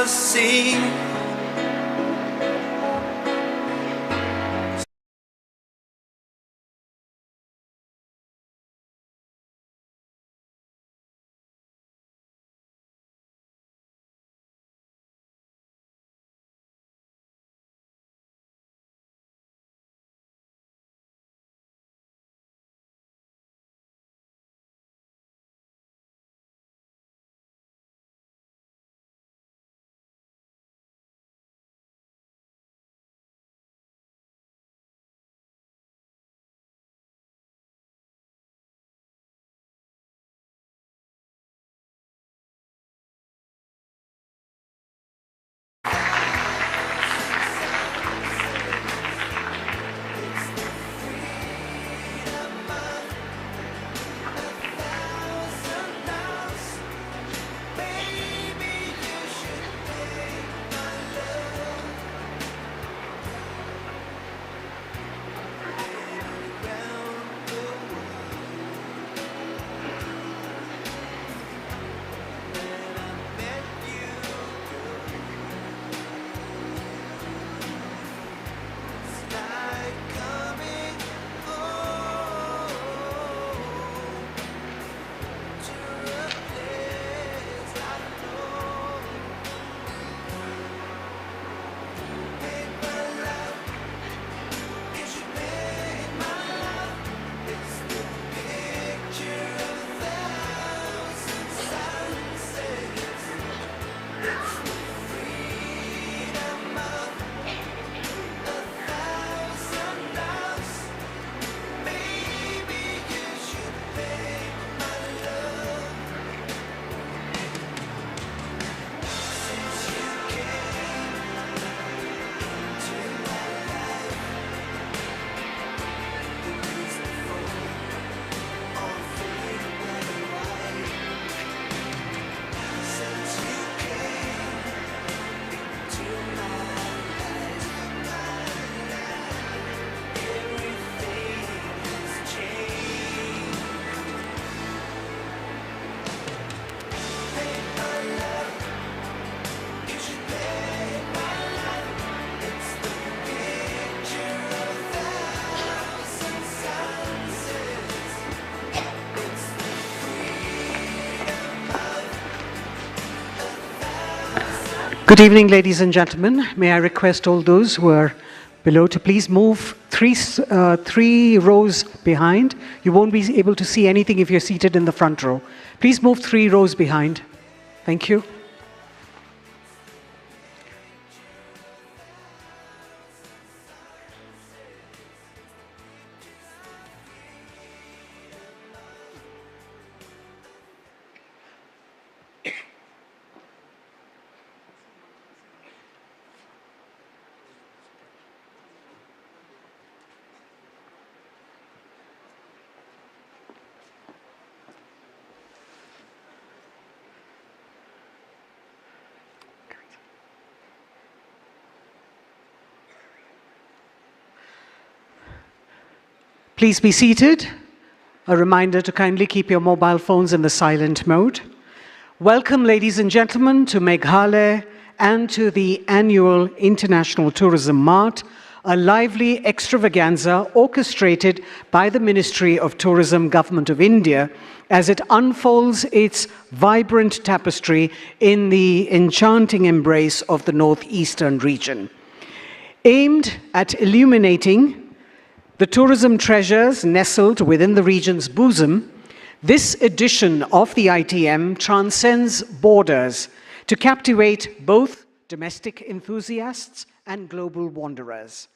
stars sing. Good evening, ladies and gentlemen. May I request all those who are below to please move three rows behind. You won't be able to see anything if you're seated in the front row. Please move 3 rows behind. Thank you. Please be seated. A reminder to kindly keep your mobile phones in the silent mode. Welcome, ladies and gentlemen, to Meghalaya and to the annual International Tourism Mart, a lively extravaganza orchestrated by the Ministry of Tourism, Government of India, as it unfolds its vibrant tapestry in the enchanting embrace of the northeastern region. Aimed at illuminating the tourism treasures nestled within the region's bosom, this edition of the ITM transcends borders to captivate both domestic enthusiasts and global wanderers.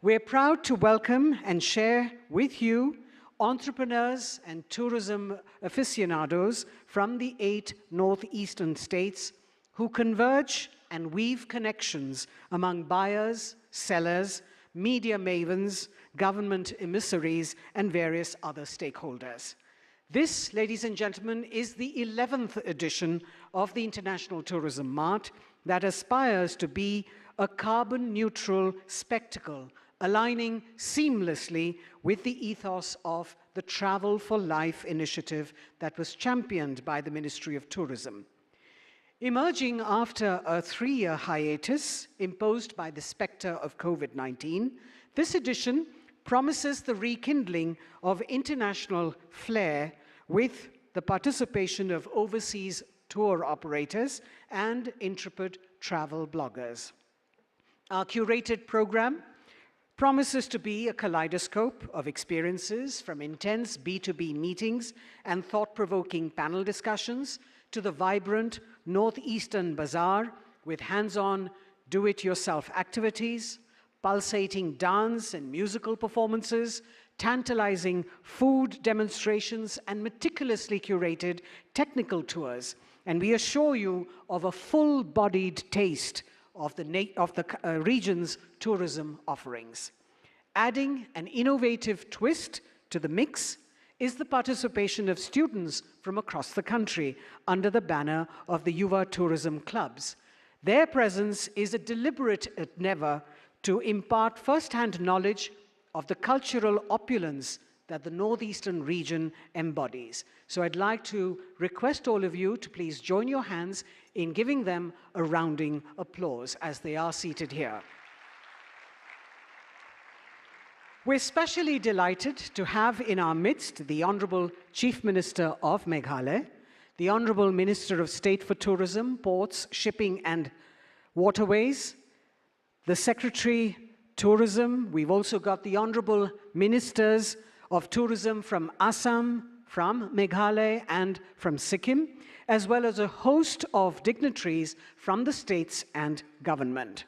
We're proud to welcome and share with you entrepreneurs and tourism aficionados from the 8 northeastern states who converge and weave connections among buyers, sellers, media mavens, government emissaries, and various other stakeholders. This, ladies and gentlemen, is the 11th edition of the International Tourism Mart that aspires to be a carbon-neutral spectacle, aligning seamlessly with the ethos of the Travel for Life initiative that was championed by the Ministry of Tourism. Emerging after a 3-year hiatus imposed by the spectre of COVID-19, this edition promises the rekindling of international flair with the participation of overseas tour operators and intrepid travel bloggers. Our curated program promises to be a kaleidoscope of experiences, from intense B2B meetings and thought-provoking panel discussions to the vibrant Northeastern Bazaar with hands-on do-it-yourself activities, pulsating dance and musical performances, tantalizing food demonstrations, and meticulously curated technical tours. And we assure you of a full-bodied taste of the region's tourism offerings. Adding an innovative twist to the mix is the participation of students from across the country under the banner of the Yuva Tourism Clubs. Their presence is a deliberate endeavor to impart first-hand knowledge of the cultural opulence that the Northeastern region embodies. So I'd like to request all of you to please join your hands in giving them a rounding applause as they are seated here. We're especially delighted to have in our midst the Honorable Chief Minister of Meghalaya, the Honorable Minister of State for Tourism, Ports, Shipping and Waterways, the Secretary Tourism. We've also got the Honorable Ministers of Tourism from Assam, from Meghalaya and from Sikkim, as well as a host of dignitaries from the states and government.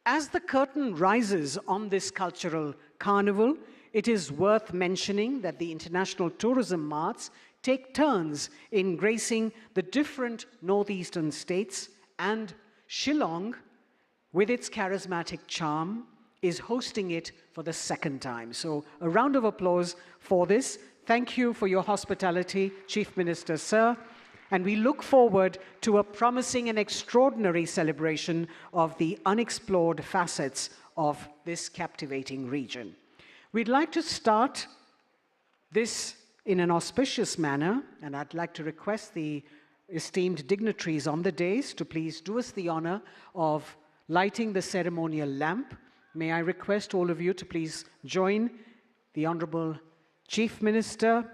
As the curtain rises on this cultural carnival, it is worth mentioning that the International Tourism Marts take turns in gracing the different northeastern states, and Shillong, with its charismatic charm, is hosting it for the second time. So a round of applause for this. Thank you for your hospitality, Chief Minister, sir. And we look forward to a promising and extraordinary celebration of the unexplored facets of this captivating region. We'd like to start this in an auspicious manner, and I'd like to request the esteemed dignitaries on the dais to please do us the honor of lighting the ceremonial lamp. May I request all of you to please join the Honorable Chief Minister,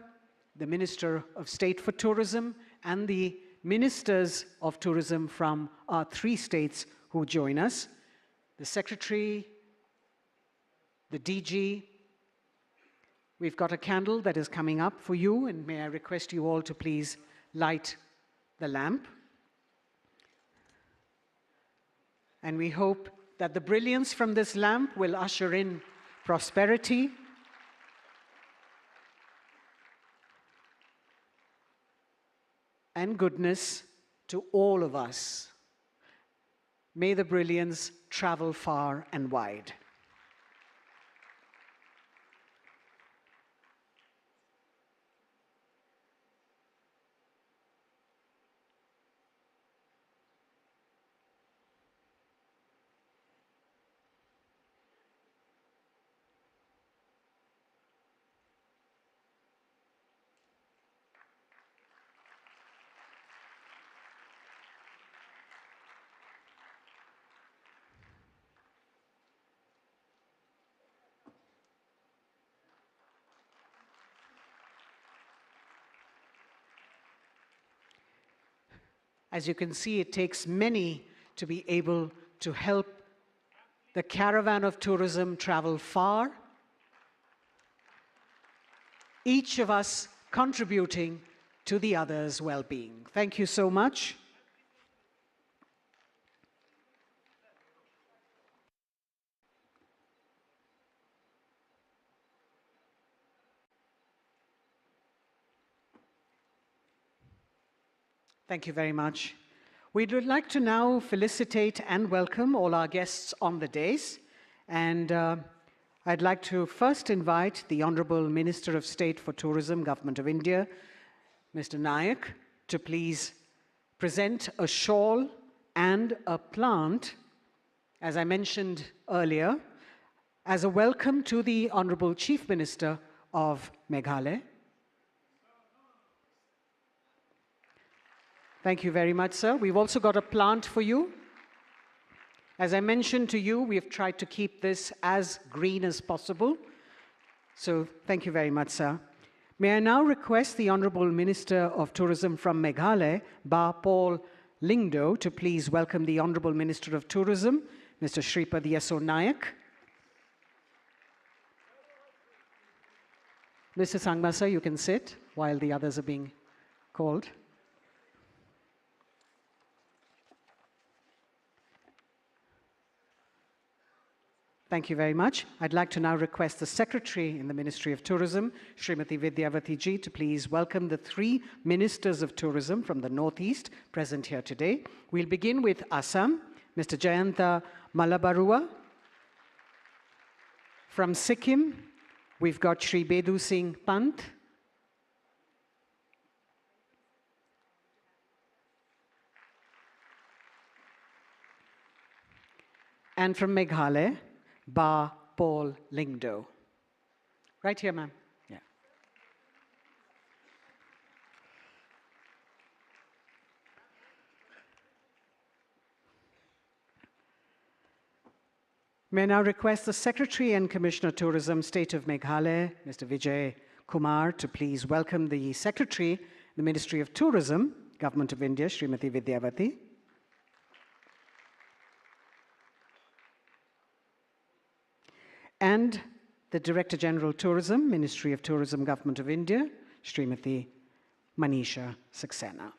the Minister of State for Tourism, and the Ministers of Tourism from our 3 states who join us, the Secretary, the DG. We've got a candle that is coming up for you, and may I request you all to please light the lamp. And we hope that the brilliance from this lamp will usher in prosperity, and goodness to all of us. May the brilliance travel far and wide. As you can see, it takes many to be able to help the caravan of tourism travel far, each of us contributing to the other's well-being. Thank you so much. Thank you very much. We'd like to now felicitate and welcome all our guests on the dais. And I'd like to first invite the Honorable Minister of State for Tourism, Government of India, Mr. Nayak, to please present a shawl and a plant, as I mentioned earlier, as a welcome to the Honorable Chief Minister of Meghalaya. Thank you very much, sir. We've also got a plant for you. As I mentioned to you, we've tried to keep this as green as possible. So thank you very much, sir. May I now request the Honourable Minister of Tourism from Meghalaya, Ba Paul Lingdo, to please welcome the Honourable Minister of Tourism, Mr. Shripad Yeso Nayak. Mr. Sangma, sir, you can sit while the others are being called. Thank you very much. I'd like to now request the Secretary in the Ministry of Tourism, Srimati Vidyavati ji, to please welcome the 3 Ministers of Tourism from the Northeast present here today. We'll begin with Assam, Mr. Jiantia Malabarua. From Sikkim, we've got Shri Bedu Singh Pant. And from Meghalaya, Ba Paul Lingdo. Right here, ma'am. Yeah. May I now request the Secretary and Commissioner Tourism, State of Meghalaya, Mr. Vijay Kumar, to please welcome the Secretary, the Ministry of Tourism, Government of India, Srimati Vidyavati. And the Director General Tourism, Ministry of Tourism, Government of India, Srimati Manisha Saxena.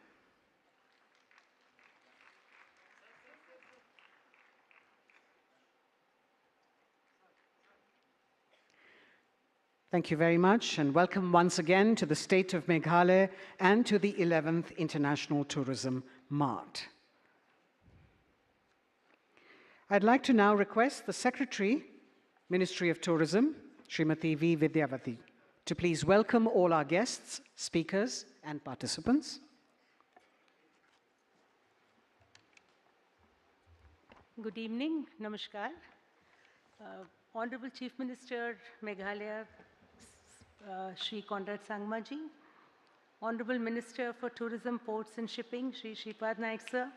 Thank you very much, and welcome once again to the State of Meghalaya and to the 11th International Tourism Mart. I'd like to now request the Secretary, Ministry of Tourism, Srimati V. Vidyavati, to please welcome all our guests, speakers, and participants. Good evening, Namaskar. Honorable Chief Minister, Meghalaya, Shri Conrad Sangmaji, Honorable Minister for Tourism, Ports and Shipping, Shri Shripad Naik Sir,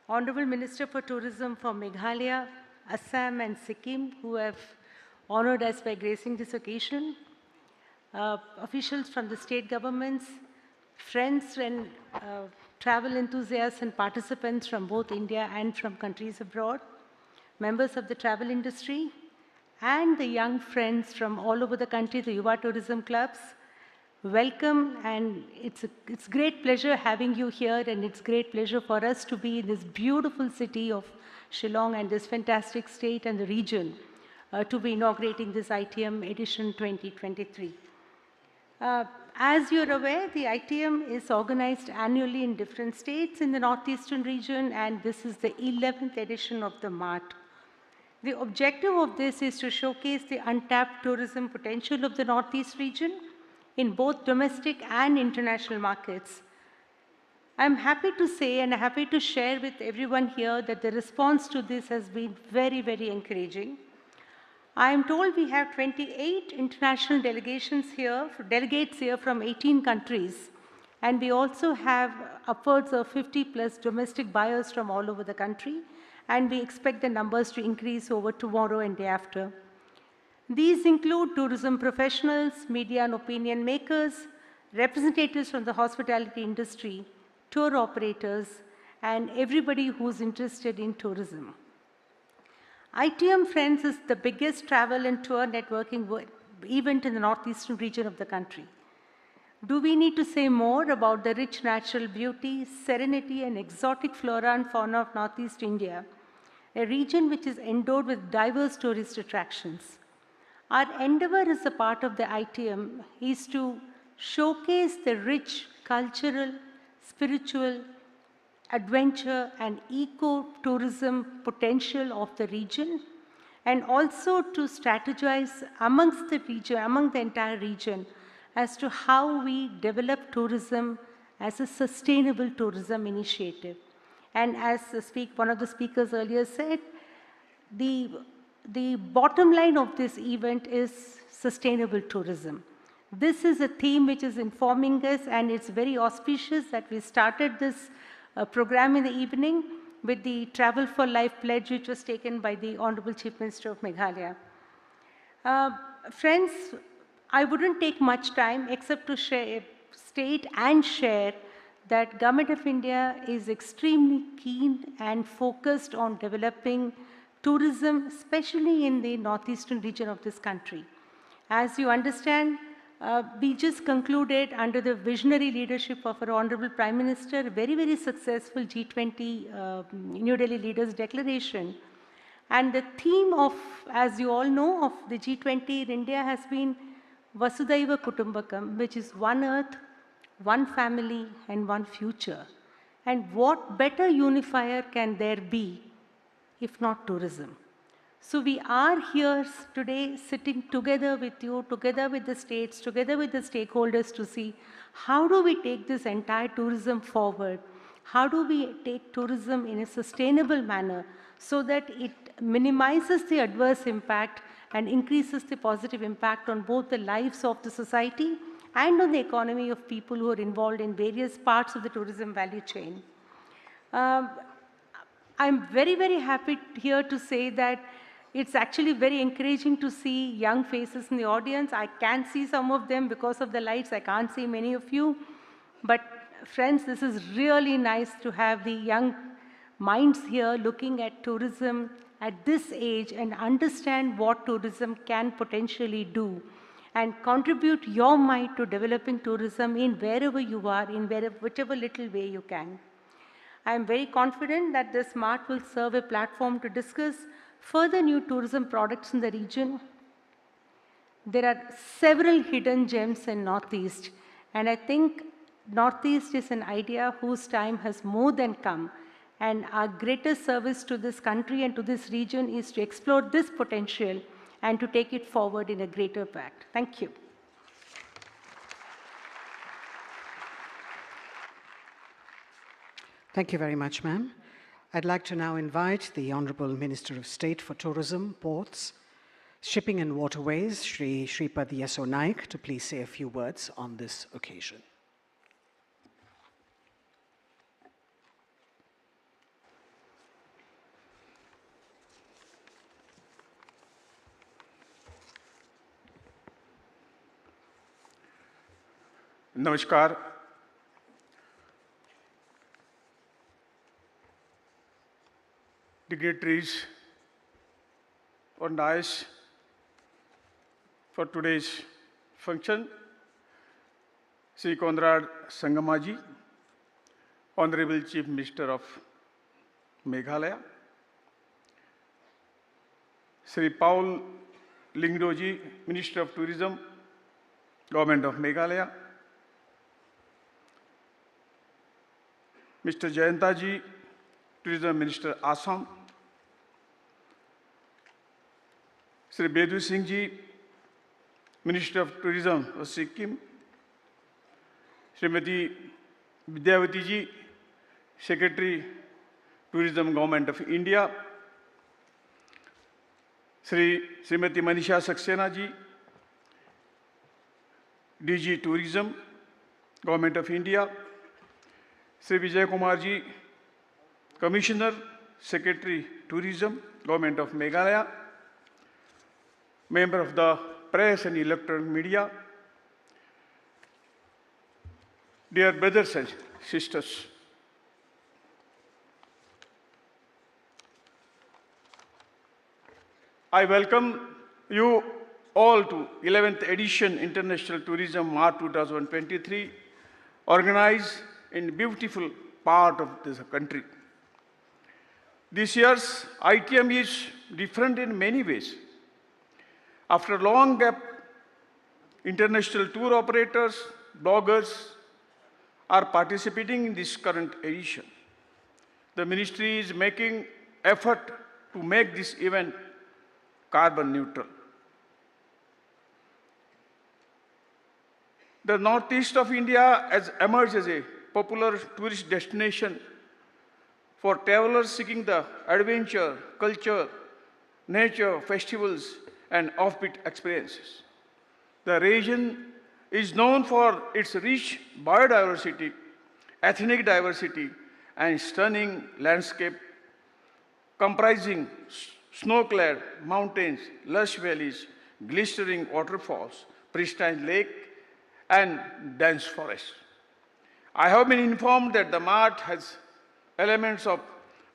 Honorable Minister for Tourism for Meghalaya, Assam and Sikkim, who have honored us by gracing this occasion, officials from the state governments, friends and travel enthusiasts and participants from both India and from countries abroad, members of the travel industry, and the young friends from all over the country, the Yuva Tourism Clubs. Welcome, and it's great pleasure having you here, and it's great pleasure for us to be in this beautiful city of Shillong and this fantastic state and the region to be inaugurating this ITM edition 2023. As you're aware, the ITM is organized annually in different states in the northeastern region, and this is the 11th edition of the Mart. The objective of this is to showcase the untapped tourism potential of the northeast region in both domestic and international markets. I'm happy to say and happy to share with everyone here that the response to this has been very, very encouraging. I am told we have 28 international delegates here from 18 countries, and we also have upwards of 50 plus domestic buyers from all over the country, and we expect the numbers to increase over tomorrow and day after. These include tourism professionals, media and opinion makers, representatives from the hospitality industry, tour operators, and everybody who's interested in tourism. ITM Friends is the biggest travel and tour networking event in the northeastern region of the country. Do we need to say more about the rich natural beauty, serenity, and exotic flora and fauna of Northeast India, a region which is endowed with diverse tourist attractions? Our endeavor as a part of the ITM is to showcase the rich cultural, spiritual, adventure and eco-tourism potential of the region, and also to strategize among the entire region as to how we develop tourism as a sustainable tourism initiative. And as one of the speakers earlier said, the bottom line of this event is sustainable tourism. This is a theme which is informing us, and it's very auspicious that we started this program in the evening with the Travel for Life pledge, which was taken by the Honorable Chief Minister of Meghalaya. Friends, I wouldn't take much time except to state and share that Government of India is extremely keen and focused on developing tourism, especially in the northeastern region of this country. As you understand, we just concluded under the visionary leadership of our Honorable Prime Minister, a very, very successful G20 New Delhi Leaders Declaration. And the theme of, as you all know, of the G20 in India has been Vasudhaiva Kutumbakam, which is one earth, one family, and one future. And what better unifier can there be if not tourism? So we are here today sitting together with you, together with the states, together with the stakeholders to see how do we take this entire tourism forward? How do we take tourism in a sustainable manner so that it minimizes the adverse impact and increases the positive impact on both the lives of the society and on the economy of people who are involved in various parts of the tourism value chain. I'm very, very happy here to say that it's actually very encouraging to see young faces in the audience. I can see some of them because of the lights. I can't see many of you. But friends, this is really nice to have the young minds here looking at tourism at this age and understand what tourism can potentially do and contribute your might to developing tourism in wherever you are, in whichever little way you can. I am very confident that this mart will serve a platform to discuss further new tourism products in the region. There are several hidden gems in Northeast, and I think Northeast is an idea whose time has more than come. And our greatest service to this country and to this region is to explore this potential and to take it forward in a greater impact. Thank you. Thank you very much, ma'am. I'd like to now invite the Honorable Minister of State for Tourism, Ports, Shipping and Waterways, Shri Shripad Yeso Naik, to please say a few words on this occasion. Namaskar. Dignitaries on dais for today's function, Sri Conrad Sangamaji, Honorable Chief Minister of Meghalaya, Sri Paul Lingdoji, Minister of Tourism, Government of Meghalaya, Mr. Jiantia, Tourism Minister Assam, Sri Bedu Singh Ji, Minister of Tourism of Sikkim, Srimati Vidyavati Ji, Secretary Tourism Government of India, Srimati Manisha Saxena Ji, DG Tourism, Government of India, Sri Vijay Kumar Ji, Commissioner, Secretary Tourism, Government of Meghalaya, Member of the Press and Electronic Media, dear brothers and sisters, I welcome you all to 11th edition International Tourism Mart 2023, organized in beautiful part of this country. This year's ITM is different in many ways. After a long gap, international tour operators, bloggers are participating in this current edition. The ministry is making effort to make this event carbon neutral. The northeast of India has emerged as a popular tourist destination for travelers seeking the adventure, culture, nature, festivals, and offbeat experiences. The region is known for its rich biodiversity, ethnic diversity, and stunning landscape comprising snow-clad mountains, lush valleys, glistering waterfalls, pristine lake, and dense forests. I have been informed that the mart has elements of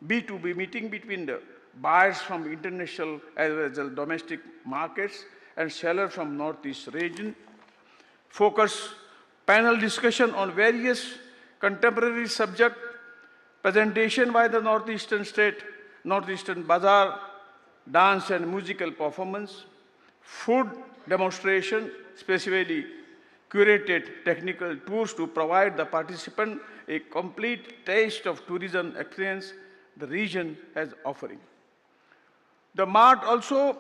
B2B meeting between the buyers from international as well as domestic markets and sellers from Northeast region. Focus panel discussion on various contemporary subject, presentation by the Northeastern state, Northeastern Bazaar, dance and musical performance, food demonstration, specifically curated technical tours to provide the participant a complete taste of tourism experience the region has offering. The mart also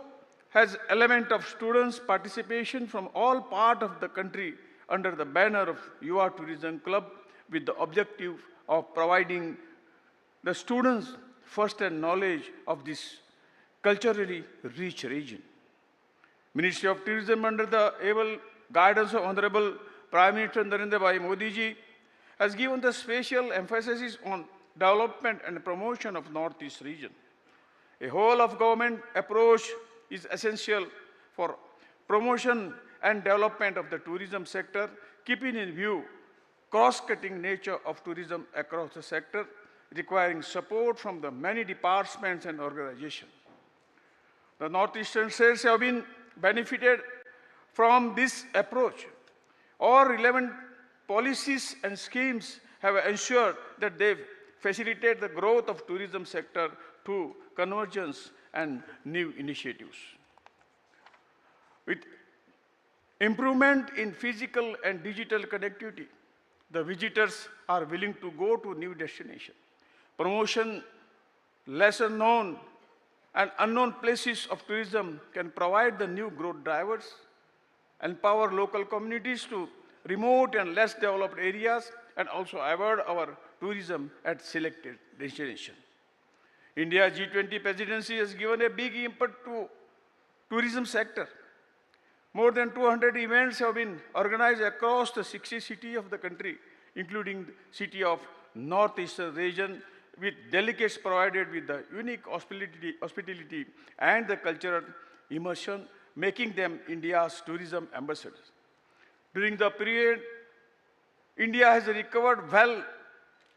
has element of students' participation from all parts of the country under the banner of Yuva Tourism Club with the objective of providing the students first-hand knowledge of this culturally rich region. Ministry of Tourism under the able guidance of Honorable Prime Minister Narendra Bhai Modi ji has given the special emphasis on development and promotion of Northeast region. A whole of government approach is essential for promotion and development of the tourism sector, keeping in view cross-cutting nature of tourism across the sector, requiring support from the many departments and organizations. The Northeastern states have been benefited from this approach. All relevant policies and schemes have ensured that they facilitate the growth of tourism sector through convergence and new initiatives. With improvement in physical and digital connectivity, the visitors are willing to go to new destinations. Promotion, lesser known and unknown places of tourism can provide the new growth drivers, empower local communities to remote and less developed areas, and also avoid our tourism at selected destinations. India's G20 presidency has given a big input to tourism sector. More than 200 events have been organized across the 60 cities of the country, including the city of Northeastern region, with delegates provided with the unique hospitality and the cultural immersion, making them India's tourism ambassadors. During the period, India has recovered well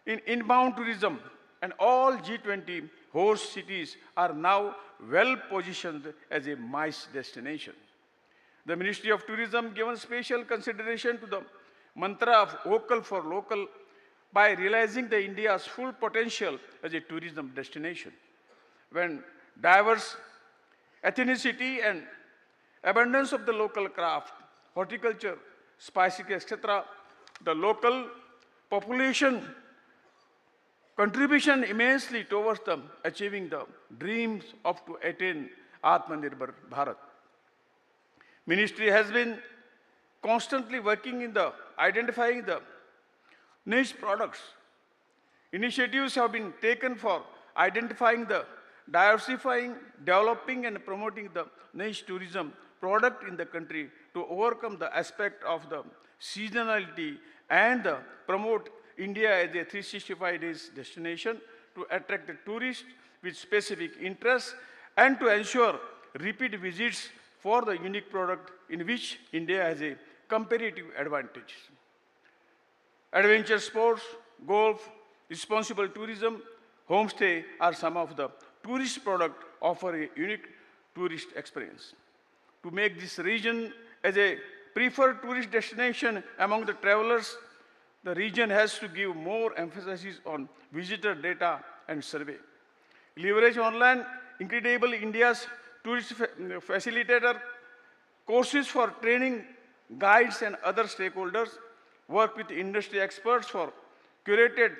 in inbound tourism, and all G20 host cities are now well positioned as a MICE destination. The Ministry of Tourism given special consideration to the mantra of vocal for local by realizing the India's full potential as a tourism destination. When diverse ethnicity and abundance of the local craft, horticulture, spices, etc., the local population contribution immensely towards them achieving the dreams of to attain Atmanirbhar Bharat. Ministry has been constantly working in the identifying the niche products. Initiatives have been taken for identifying the diversifying, developing and promoting the niche tourism product in the country to overcome the aspect of the seasonality and promote India as a 365 days destination to attract the tourists with specific interests and to ensure repeat visits for the unique product in which India has a comparative advantage. Adventure sports, golf, responsible tourism, homestay are some of the tourist products offer a unique tourist experience. To make this region as a preferred tourist destination among the travelers, the region has to give more emphasis on visitor data and survey. Leverage online, incredible India's tourist facilitator, courses for training guides and other stakeholders, work with industry experts for curated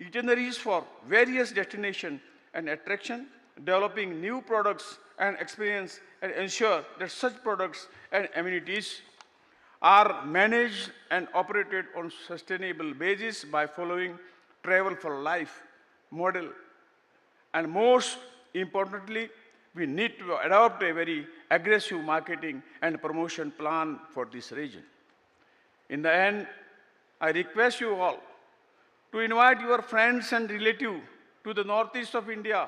itineraries for various destinations and attraction, developing new products and experience and ensure that such products and amenities are managed and operated on sustainable basis by following travel for life model. And most importantly, we need to adopt a very aggressive marketing and promotion plan for this region. In the end, I request you all to invite your friends and relatives to the northeast of India,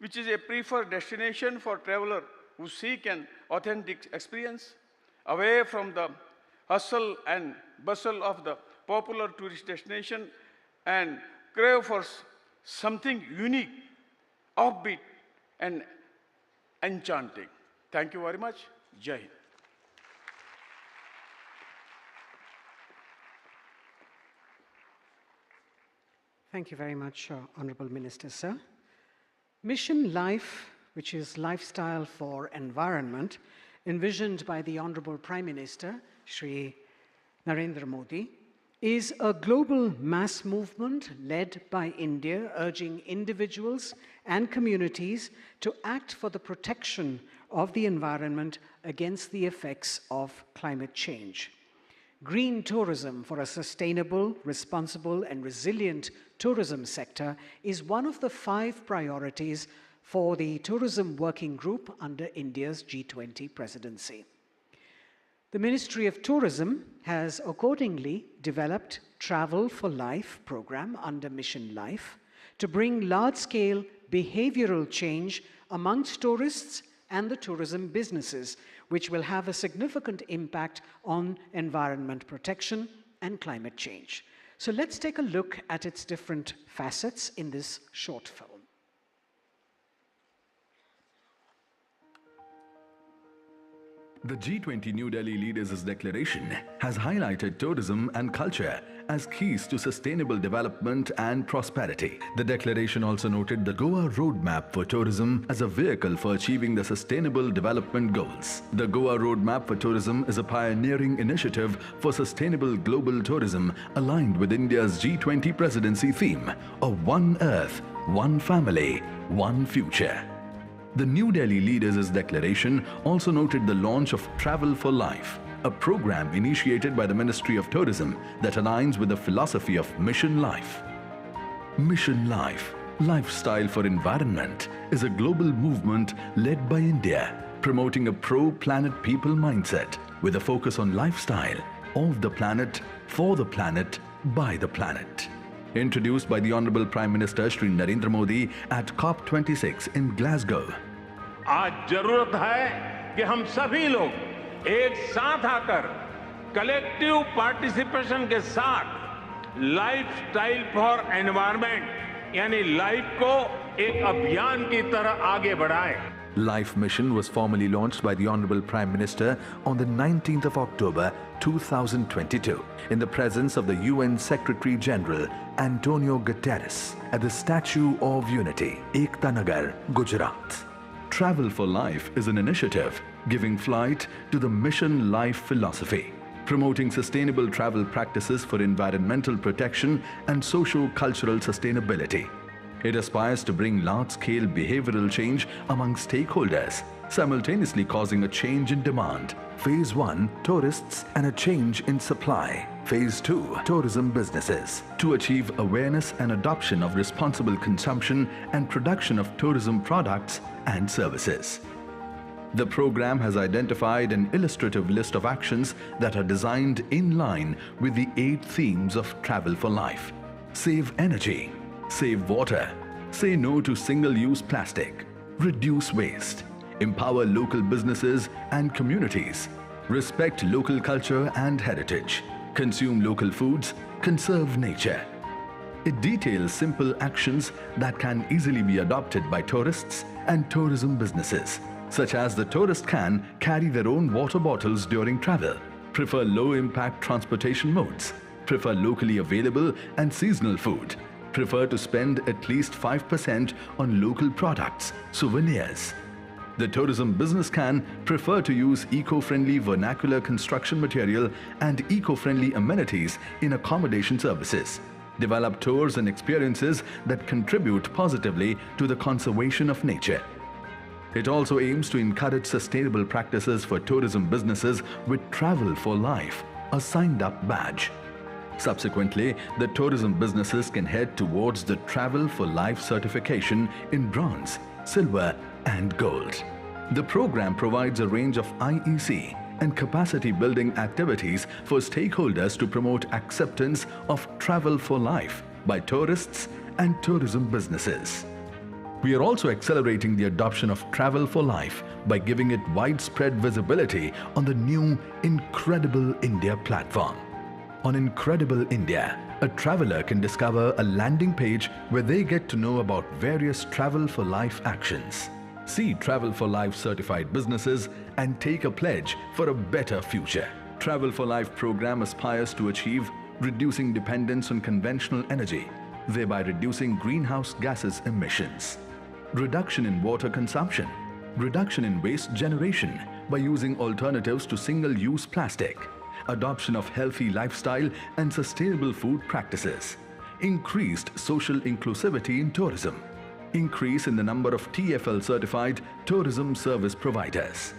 which is a preferred destination for travelers who seek an authentic experience, away from the hustle and bustle of the popular tourist destination, and crave for something unique, offbeat, and enchanting. Thank you very much. Jai Hind. Thank you very much, Honorable Minister, sir. Mission Life, which is lifestyle for environment, envisioned by the Honorable Prime Minister, Shri Narendra Modi, is a global mass movement led by India, urging individuals and communities to act for the protection of the environment against the effects of climate change. Green tourism for a sustainable, responsible, and resilient tourism sector is one of the 5 priorities for the Tourism Working Group under India's G20 presidency. The Ministry of Tourism has accordingly developed Travel for Life program under Mission Life to bring large-scale behavioral change amongst tourists and the tourism businesses, which will have a significant impact on environment protection and climate change. So let's take a look at its different facets in this short film. The G20 New Delhi Leaders' Declaration has highlighted tourism and culture as keys to sustainable development and prosperity. The declaration also noted the Goa Roadmap for Tourism as a vehicle for achieving the Sustainable Development Goals. The Goa Roadmap for Tourism is a pioneering initiative for sustainable global tourism aligned with India's G20 presidency theme of One Earth, One Family, One Future. The New Delhi Leaders' Declaration also noted the launch of Travel for Life, a program initiated by the Ministry of Tourism that aligns with the philosophy of Mission Life. Mission Life, Lifestyle for Environment, is a global movement led by India, promoting a pro-planet people mindset with a focus on lifestyle of the planet, for the planet, by the planet. Introduced by the Honorable Prime Minister Shri Narendra Modi at COP26 in Glasgow. आज जरूरत है कि हम सभी लोग एक साथ आकर कलेक्टिव पार्टिसिपेशन के साथ लाइफस्टाइल फॉर एनवायरनमेंट यानी लाइफ को एक अभियान की तरह आगे बढ़ाएं। Life Mission was formally launched by the Honorable Prime Minister on the 19th of October 2022 in the presence of the UN Secretary General Antonio Guterres at the Statue of Unity, Ekta Nagar, Gujarat. Travel for Life is an initiative giving flight to the Mission Life philosophy, promoting sustainable travel practices for environmental protection and socio-cultural sustainability. It aspires to bring large-scale behavioral change among stakeholders, simultaneously causing a change in demand. Phase 1, tourists, and a change in supply. Phase 2, tourism businesses, to achieve awareness and adoption of responsible consumption and production of tourism products and services. The program has identified an illustrative list of actions that are designed in line with the 8 themes of Travel for Life. Save energy, save water, say no to single-use plastic, reduce waste, empower local businesses and communities, respect local culture and heritage, consume local foods, conserve nature. It details simple actions that can easily be adopted by tourists and tourism businesses, such as the tourist can carry their own water bottles during travel, prefer low-impact transportation modes, prefer locally available and seasonal food, prefer to spend at least 5% on local products, souvenirs. The tourism business can prefer to use eco-friendly vernacular construction material and eco-friendly amenities in accommodation services, develop tours and experiences that contribute positively to the conservation of nature. It also aims to encourage sustainable practices for tourism businesses with Travel for Life, a signed-up badge. Subsequently, the tourism businesses can head towards the Travel for Life certification in bronze, silver, and gold. The program provides a range of IEC, and capacity building activities for stakeholders to promote acceptance of travel for life by tourists and tourism businesses. We are also accelerating the adoption of travel for life by giving it widespread visibility on the new Incredible India platform. On Incredible India, a traveler can discover a landing page where they get to know about various Travel for Life actions. See Travel for Life certified businesses and take a pledge for a better future. Travel for Life program aspires to achieve reducing dependence on conventional energy, thereby reducing greenhouse gases emissions. Reduction in water consumption, reduction in waste generation by using alternatives to single-use plastic, adoption of healthy lifestyle and sustainable food practices, increased social inclusivity in tourism, increase in the number of TFL certified tourism service providers.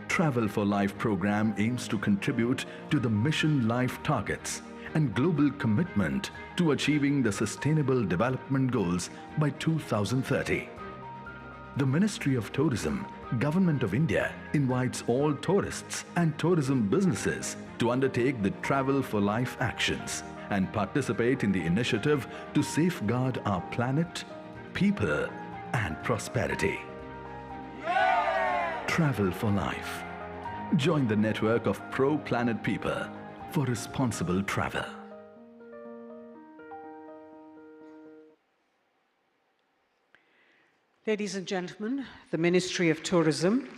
Travel for Life program aims to contribute to the Mission Life targets and global commitment to achieving the Sustainable Development Goals by 2030. The Ministry of Tourism, Government of India invites all tourists and tourism businesses to undertake the Travel for Life actions and participate in the initiative to safeguard our planet, people, and prosperity. Travel for Life. Join the network of pro-planet people for responsible travel. Ladies and gentlemen, the Ministry of Tourism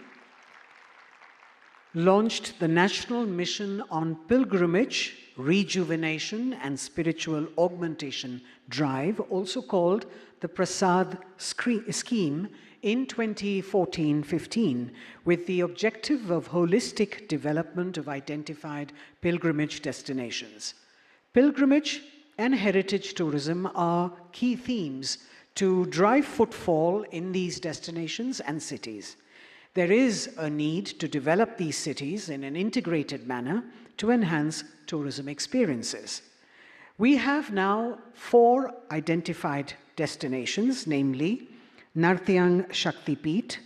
launched the National Mission on Pilgrimage, Rejuvenation and Spiritual Augmentation Drive, also called the Prasad Scheme, in 2014-15, with the objective of holistic development of identified pilgrimage destinations. Pilgrimage and heritage tourism are key themes to drive footfall in these destinations and cities. There is a need to develop these cities in an integrated manner to enhance tourism experiences. We have now 4 identified destinations, namely Narthyang Shaktipeeth,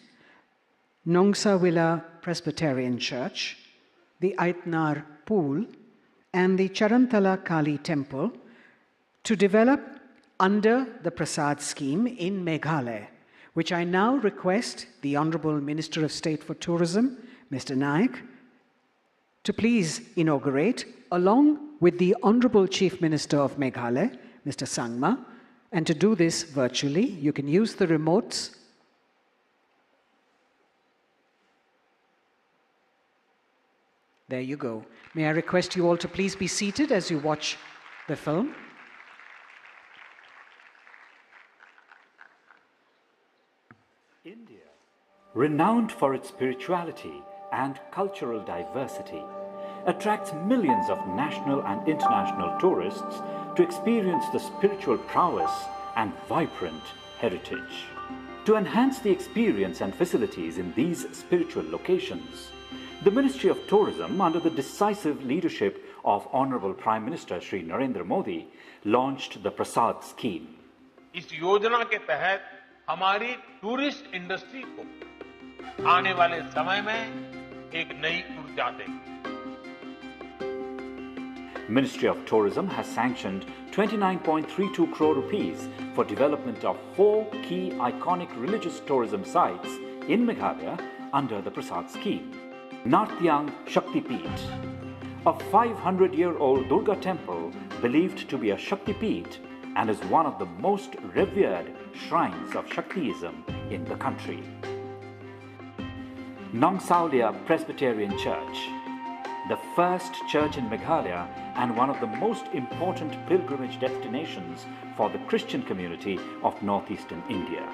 Nongsawila Presbyterian Church, the Aitnar Pool, and the Charantala Kali Temple, to develop under the Prasad scheme in Meghalaya, which I now request the Honorable Minister of State for Tourism, Mr. Naik, to please inaugurate, along with the Honorable Chief Minister of Meghalaya, Mr. Sangma, and to do this virtually. You can use the remotes. There you go. May I request you all to please be seated as you watch the film. India, renowned for its spirituality and cultural diversity, attracts millions of national and international tourists to experience the spiritual prowess and vibrant heritage. To enhance the experience and facilities in these spiritual locations, the Ministry of Tourism, under the decisive leadership of Honorable Prime Minister Shri Narendra Modi, launched the Prasad scheme. इस योजना के तहत हमारी tourist industry को आने वाले समय में एक नई ऊर्जा देगी. Ministry of Tourism has sanctioned 29.32 crore rupees for development of 4 key iconic religious tourism sites in Meghalaya under the Prasad scheme. Narthyang Shaktipeeth, a 500-year-old Durga temple believed to be a Shaktipeeth and is one of the most revered shrines of Shaktiism in the country. Nongsawila Presbyterian Church, the first church in Meghalaya and one of the most important pilgrimage destinations for the Christian community of northeastern India.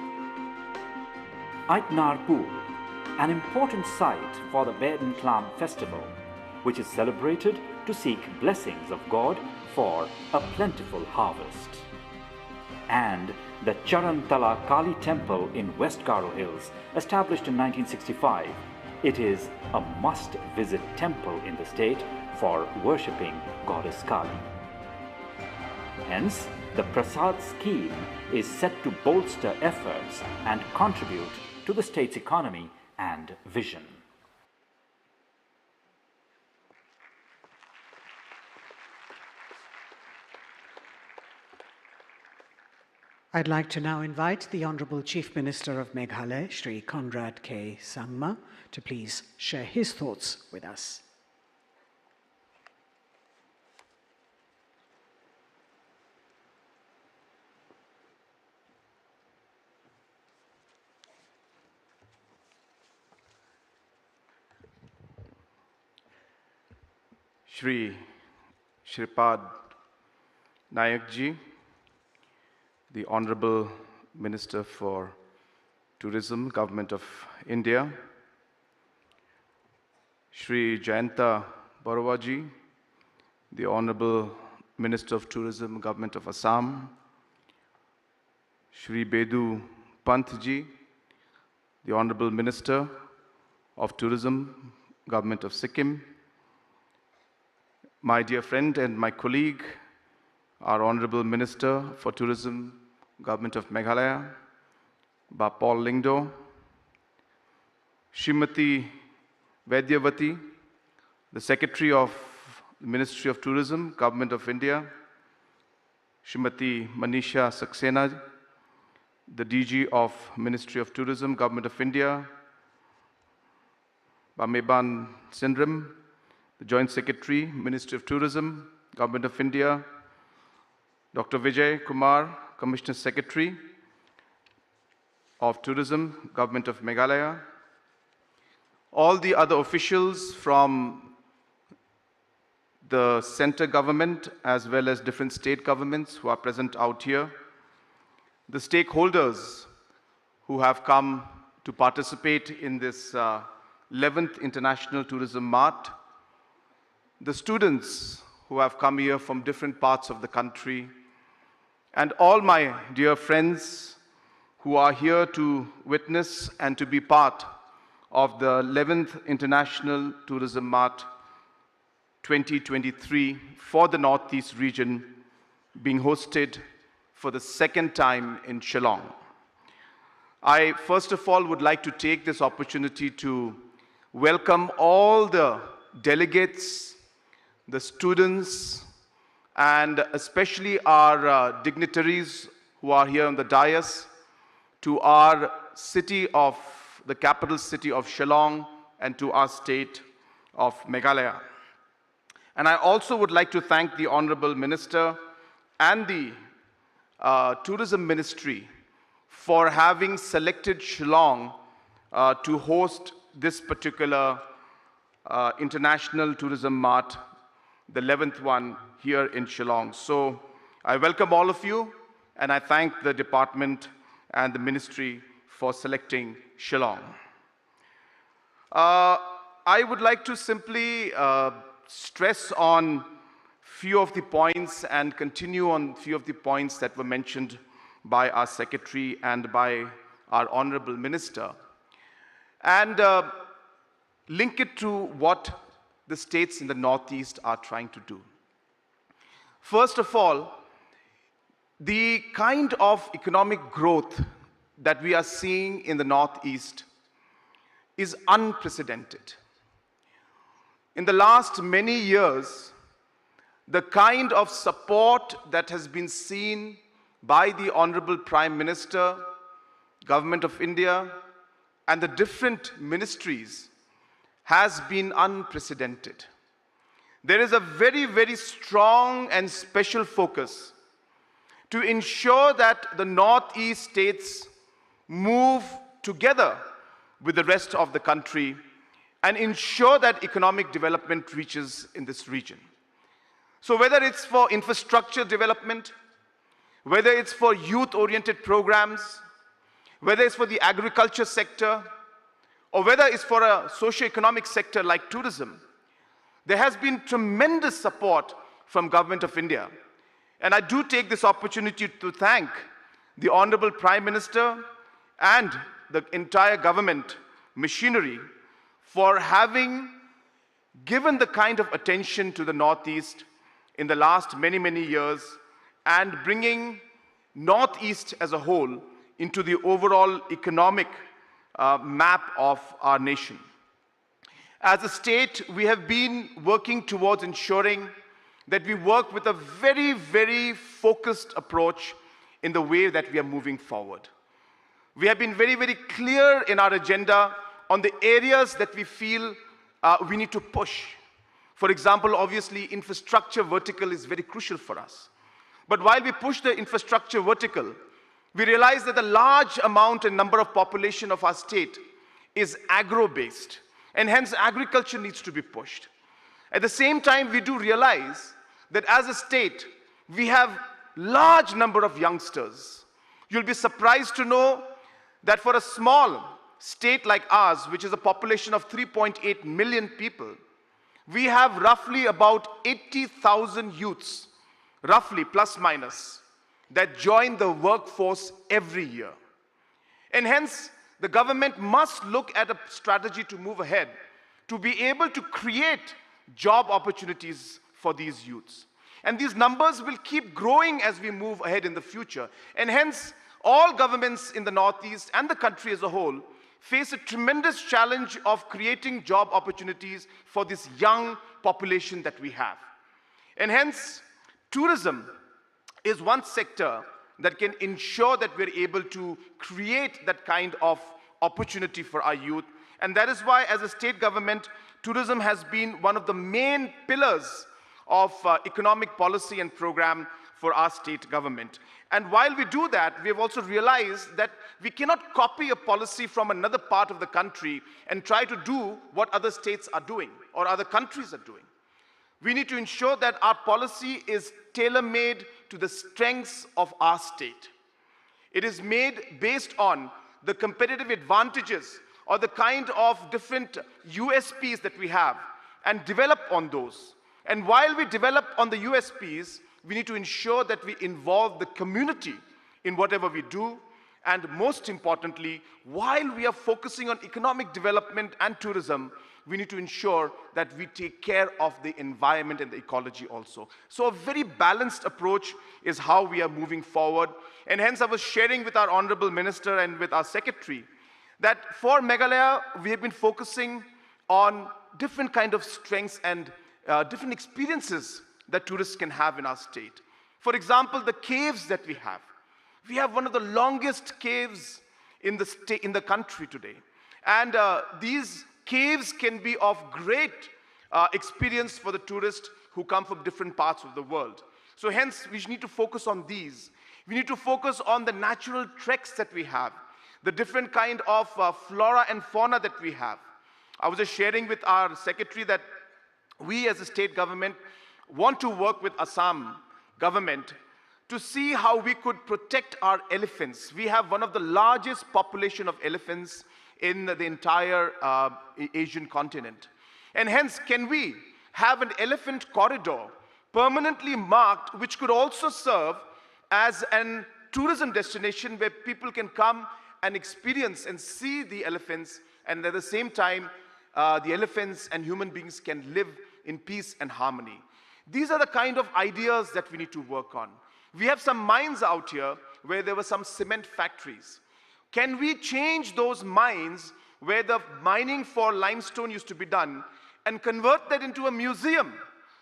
Aitnar Pool, an important site for the Baden Klam festival, which is celebrated to seek blessings of God for a plentiful harvest. And the Charantala Kali Temple in West Garo Hills, established in 1965. It is a must-visit temple in the state for worshipping Goddess Kali. Hence, the Prasad scheme is set to bolster efforts and contribute to the state's economy and vision. I'd like to now invite the Honourable Chief Minister of Meghalaya, Shri Conrad K. Sangma, to please share his thoughts with us. Shri Shripad Nayakji, the Honorable Minister for Tourism, Government of India, Shri Jiantia Barawaji, the Honorable Minister of Tourism, Government of Assam, Shri Bedu Pantji, the Honorable Minister of Tourism, Government of Sikkim, my dear friend and my colleague, our Honorable Minister for Tourism, Government of Meghalaya, Ba Paul Lingdo, Srimati Vaidyavati, the Secretary of the Ministry of Tourism, Government of India, Srimati Manisha Saxena, the DG of Ministry of Tourism, Government of India, Ba Meban Sindram, the Joint Secretary, Ministry of Tourism, Government of India, Dr. Vijay Kumar, Commissioner Secretary of Tourism, Government of Meghalaya, all the other officials from the center government as well as different state governments who are present out here, the stakeholders who have come to participate in this 11th International Tourism Mart, the students who have come here from different parts of the country, and all my dear friends who are here to witness and to be part of the 11th International Tourism Mart 2023 for the Northeast region, being hosted for the second time in Shillong. I first of all would like to take this opportunity to welcome all the delegates, the students, and especially our dignitaries who are here on the dais to our city of, the capital city of Shillong, and to our state of Meghalaya. And I also would like to thank the Honorable Minister and the Tourism Ministry for having selected Shillong to host this particular International Tourism Mart, the 11th one here in Shillong. So I welcome all of you, and I thank the department and the ministry for selecting Shillong. I would like to simply stress on few of the points and continue on few of the points that were mentioned by our secretary and by our honorable minister, and link it to what the states in the Northeast are trying to do. First of all, the kind of economic growth that we are seeing in the Northeast is unprecedented. In the last many years, the kind of support that has been seen by the Honorable Prime Minister, Government of India, and the different ministries has been unprecedented. There is a very, very strong and special focus to ensure that the Northeast states move together with the rest of the country and ensure that economic development reaches in this region. So whether it's for infrastructure development, whether it's for youth-oriented programs, whether it's for the agriculture sector, or whether it's for a socio-economic sector like tourism, there has been tremendous support from Government of India. And I do take this opportunity to thank the Honorable Prime Minister and the entire government machinery for having given the kind of attention to the Northeast in the last many, many years and bringing Northeast as a whole into the overall economic map of our nation. As a state, we have been working towards ensuring that we work with a very, very focused approach in the way that we are moving forward. We have been very, very clear in our agenda on the areas that we feel we need to push. For example, obviously, infrastructure vertical is very crucial for us. But while we push the infrastructure vertical, we realize that the large amount and number of population of our state is agro-based, and hence agriculture needs to be pushed. At the same time, we do realize that as a state, we have large number of youngsters. You'll be surprised to know that for a small state like ours, which is a population of 3.8 million people, we have roughly about 80,000 youths, roughly plus minus, that join the workforce every year. And hence, the government must look at a strategy to move ahead, to be able to create job opportunities for these youths. And these numbers will keep growing as we move ahead in the future. And hence, all governments in the Northeast and the country as a whole face a tremendous challenge of creating job opportunities for this young population that we have. And hence, tourism is one sector that can ensure that we're able to create that kind of opportunity for our youth. And that is why, as a state government, tourism has been one of the main pillars of economic policy and program for our state government. And while we do that, we have also realized that we cannot copy a policy from another part of the country and try to do what other states are doing or other countries are doing. We need to ensure that our policy is tailor-made to the strengths of our state. It is made based on the competitive advantages or the kind of different USPs that we have and develop on those. And while we develop on the USPs, we need to ensure that we involve the community in whatever we do. And most importantly, while we are focusing on economic development and tourism, we need to ensure that we take care of the environment and the ecology also. So a very balanced approach is how we are moving forward. And hence I was sharing with our Honorable Minister and with our Secretary that for Meghalaya, we have been focusing on different kind of strengths and different experiences that tourists can have in our state. For example, the caves that we have. We have one of the longest caves in the country today. And these caves can be of great experience for the tourists who come from different parts of the world. So hence, we need to focus on these. We need to focus on the natural treks that we have, the different kind of flora and fauna that we have. I was just sharing with our secretary that we as a state government want to work with Assam government to see how we could protect our elephants. We have one of the largest population of elephants in the entire Asian continent. And hence, can we have an elephant corridor permanently marked, which could also serve as a tourism destination where people can come and experience and see the elephants, and at the same time, the elephants and human beings can live in peace and harmony. These are the kind of ideas that we need to work on. We have some mines out here where there were some cement factories. Can we change those mines where the mining for limestone used to be done and convert that into a museum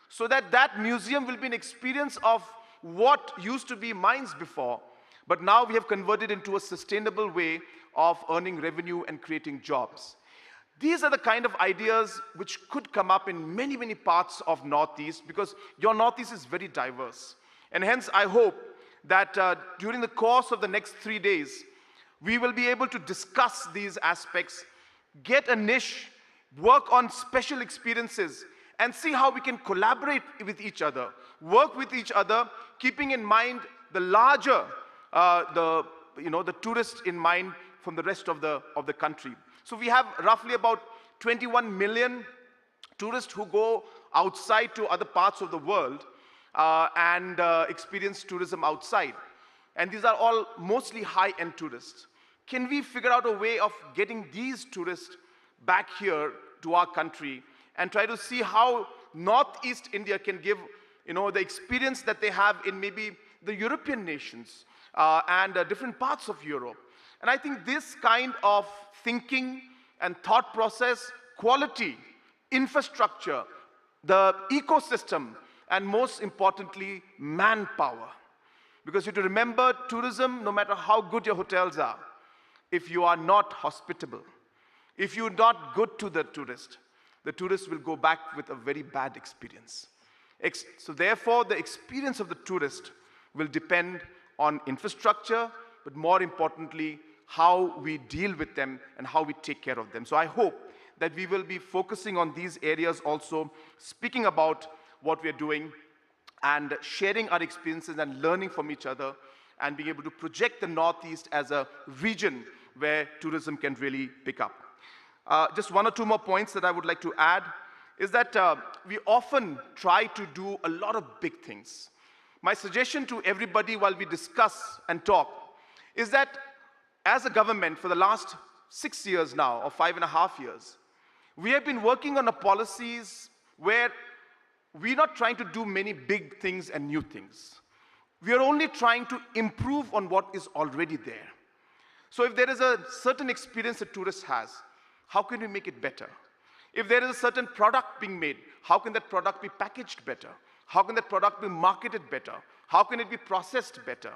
so that that museum will be an experience of what used to be mines before, but now we have converted into a sustainable way of earning revenue and creating jobs. These are the kind of ideas which could come up in many, many parts of Northeast, because your Northeast is very diverse. And hence, I hope that during the course of the next 3 days, we will be able to discuss these aspects, get a niche, work on special experiences, and see how we can collaborate with each other, work with each other, keeping in mind the larger, the tourists in mind from the rest of the country. So we have roughly about 21 million tourists who go outside to other parts of the world and experience tourism outside. And these are all mostly high-end tourists. Can we figure out a way of getting these tourists back here to our country and try to see how Northeast India can give the experience that they have in maybe the European nations and different parts of Europe. And I think this kind of thinking and thought process, quality, infrastructure, the ecosystem, and most importantly, manpower. Because you have to remember, tourism, no matter how good your hotels are, if you are not hospitable, if you're not good to the tourist will go back with a very bad experience. So therefore, the experience of the tourist will depend on infrastructure, but more importantly, how we deal with them and how we take care of them. So I hope that we will be focusing on these areas also, speaking about what we're doing and sharing our experiences and learning from each other and being able to project the Northeast as a region where tourism can really pick up. Just one or two more points that I would like to add is that we often try to do a lot of big things. My suggestion to everybody while we discuss and talk is that as a government for the last 6 years now, or 5.5 years, we have been working on policies where we're not trying to do many big things and new things. We are only trying to improve on what is already there. So if there is a certain experience a tourist has, how can we make it better? If there is a certain product being made, how can that product be packaged better? How can that product be marketed better? How can it be processed better?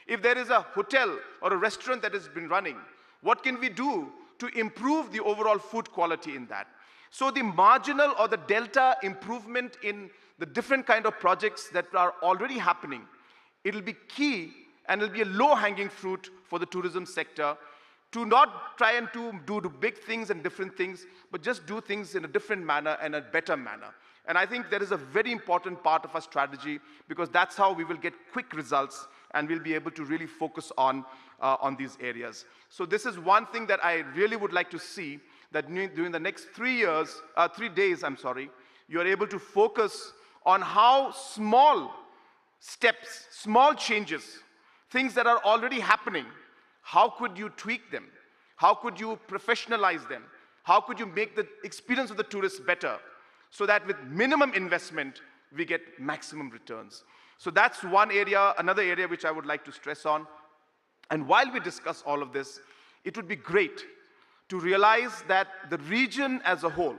If there is a hotel or a restaurant that has been running, what can we do to improve the overall food quality in that? So the marginal or the delta improvement in the different kind of projects that are already happening, it'll be key and it'll be a low-hanging fruit for the tourism sector to not try and to do big things and different things, but just do things in a different manner and a better manner. And I think that is a very important part of our strategy because that's how we will get quick results and we'll be able to really focus on these areas. So this is one thing that I really would like to see, that during the next 3 days, you are able to focus on how small steps, small changes, things that are already happening, how could you tweak them? How could you professionalize them? How could you make the experience of the tourists better so that with minimum investment, we get maximum returns? So that's one area, another area which I would like to stress on. And while we discuss all of this, it would be great to realize that the region as a whole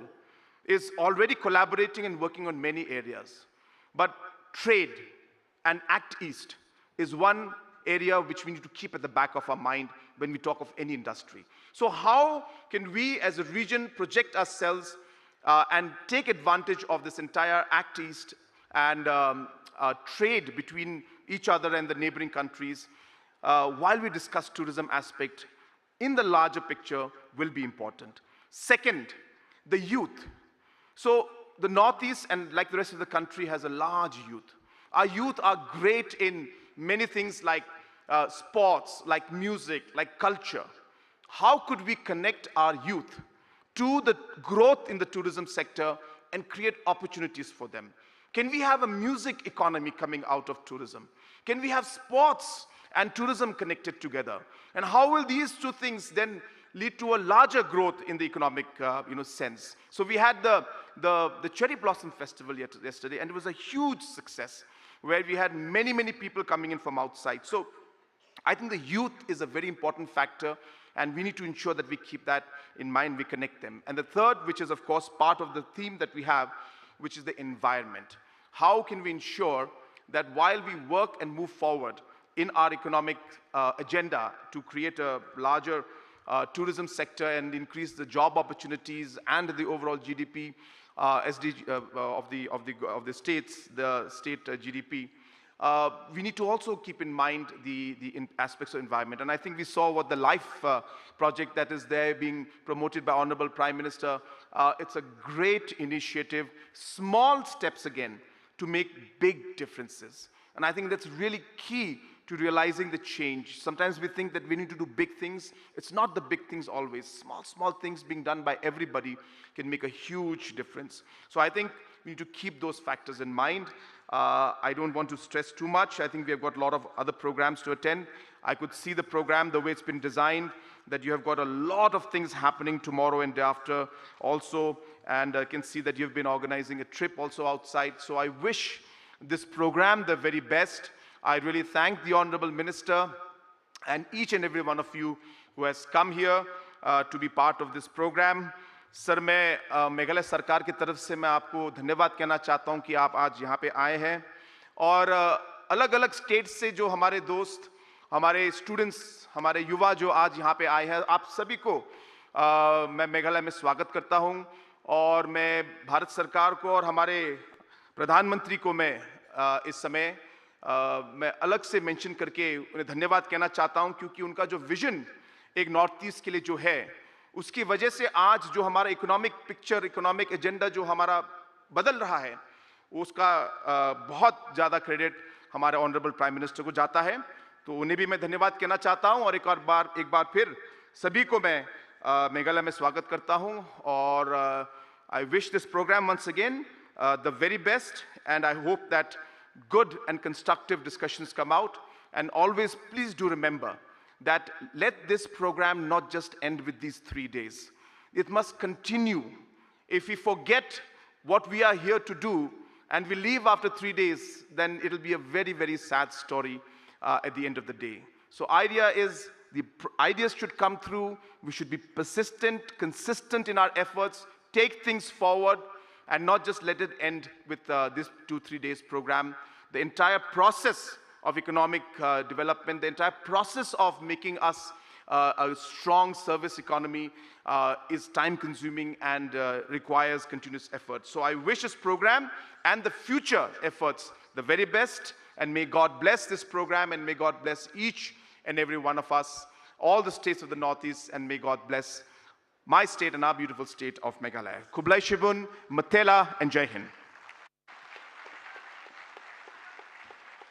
is already collaborating and working on many areas. But trade and Act East is one area which we need to keep at the back of our mind when we talk of any industry. So how can we as a region project ourselves and take advantage of this entire Act East and trade between each other and the neighboring countries while we discuss tourism aspect in the larger picture will be important. Second, the youth. So the Northeast and like the rest of the country has a large youth. Our youth are great in many things like sports, like music, like culture. How could we connect our youth to the growth in the tourism sector and create opportunities for them? Can we have a music economy coming out of tourism? Can we have sports and tourism connected together? And how will these two things then lead to a larger growth in the economic sense? So we had the Cherry Blossom Festival yesterday, and it was a huge success where we had many, many people coming in from outside. So I think the youth is a very important factor, and we need to ensure that we keep that in mind, we connect them. And the third, which is of course part of the theme that we have, which is the environment. How can we ensure that while we work and move forward in our economic agenda to create a larger tourism sector and increase the job opportunities and the overall GDP of the states, the state GDP, we need to also keep in mind the aspects of environment. And I think we saw what the LIFE project that is there being promoted by Honorable Prime Minister. It's a great initiative, small steps again to make big differences. And I think that's really key to realizing the change. Sometimes we think that we need to do big things. It's not the big things always. Small things being done by everybody can make a huge difference. So I think we need to keep those factors in mind. I don't want to stress too much. I think we have got a lot of other programs to attend. I could see the program, the way it's been designed, that you have got a lot of things happening tomorrow and day after also. And I can see that you've been organizing a trip also outside. So I wish this program the very best. I really thank the Honorable Minister and each and every one of you who has come here to be part of this program. Sir मैं मेघालय सरकार की तरफ से मैं आपको धन्यवाद कहना चाहता हूं कि आप आज यहाँ पे आए हैं और अलग अलग स्टेट से जो हमारे दोस्त, हमारे स्टूडेंट्स, हमारे युवा जो आज यहाँ पे आए हैं, आप सभी को मैं मेघालय में स्वागत करता हूँ। और मैं भारत सरकार को और हमारे प्रधानमंत्री को मैं इस समय मैं अलग से मेंशन करके उन्हें धन्यवाद कहना चाहता हूँ, क्योंकि उनका जो विजन एक नॉर्थ ईस्ट के लिए जो है, उसकी वजह से आज जो हमारा इकोनॉमिक पिक्चर, इकोनॉमिक एजेंडा जो हमारा बदल रहा है, उसका बहुत ज़्यादा क्रेडिट हमारे ऑनरेबल प्राइम मिनिस्टर को जाता है। तो उन्हें भी मैं धन्यवाद कहना चाहता हूं। और एक बार फिर सभी को मैं मेघालय में स्वागत करता हूं। और I wish this program once again the very best, and I hope that good and constructive discussions come out. And always please do remember that let this program not just end with these 3 days. It must continue. If we forget what we are here to do and we leave after 3 days, then it'll be a very, very sad story at the end of the day. So idea is, the ideas should come through. We should be persistent, consistent in our efforts, take things forward, and not just let it end with this 2-3 days program. The entire process of economic development, the entire process of making us a strong service economy is time consuming and requires continuous effort. So I wish this program and the future efforts the very best, and may God bless this program, and may God bless each and every one of us, all the states of the Northeast, and may God bless my state and our beautiful state of Meghalaya. Kublai Shibun, Matela, and Jai Hind.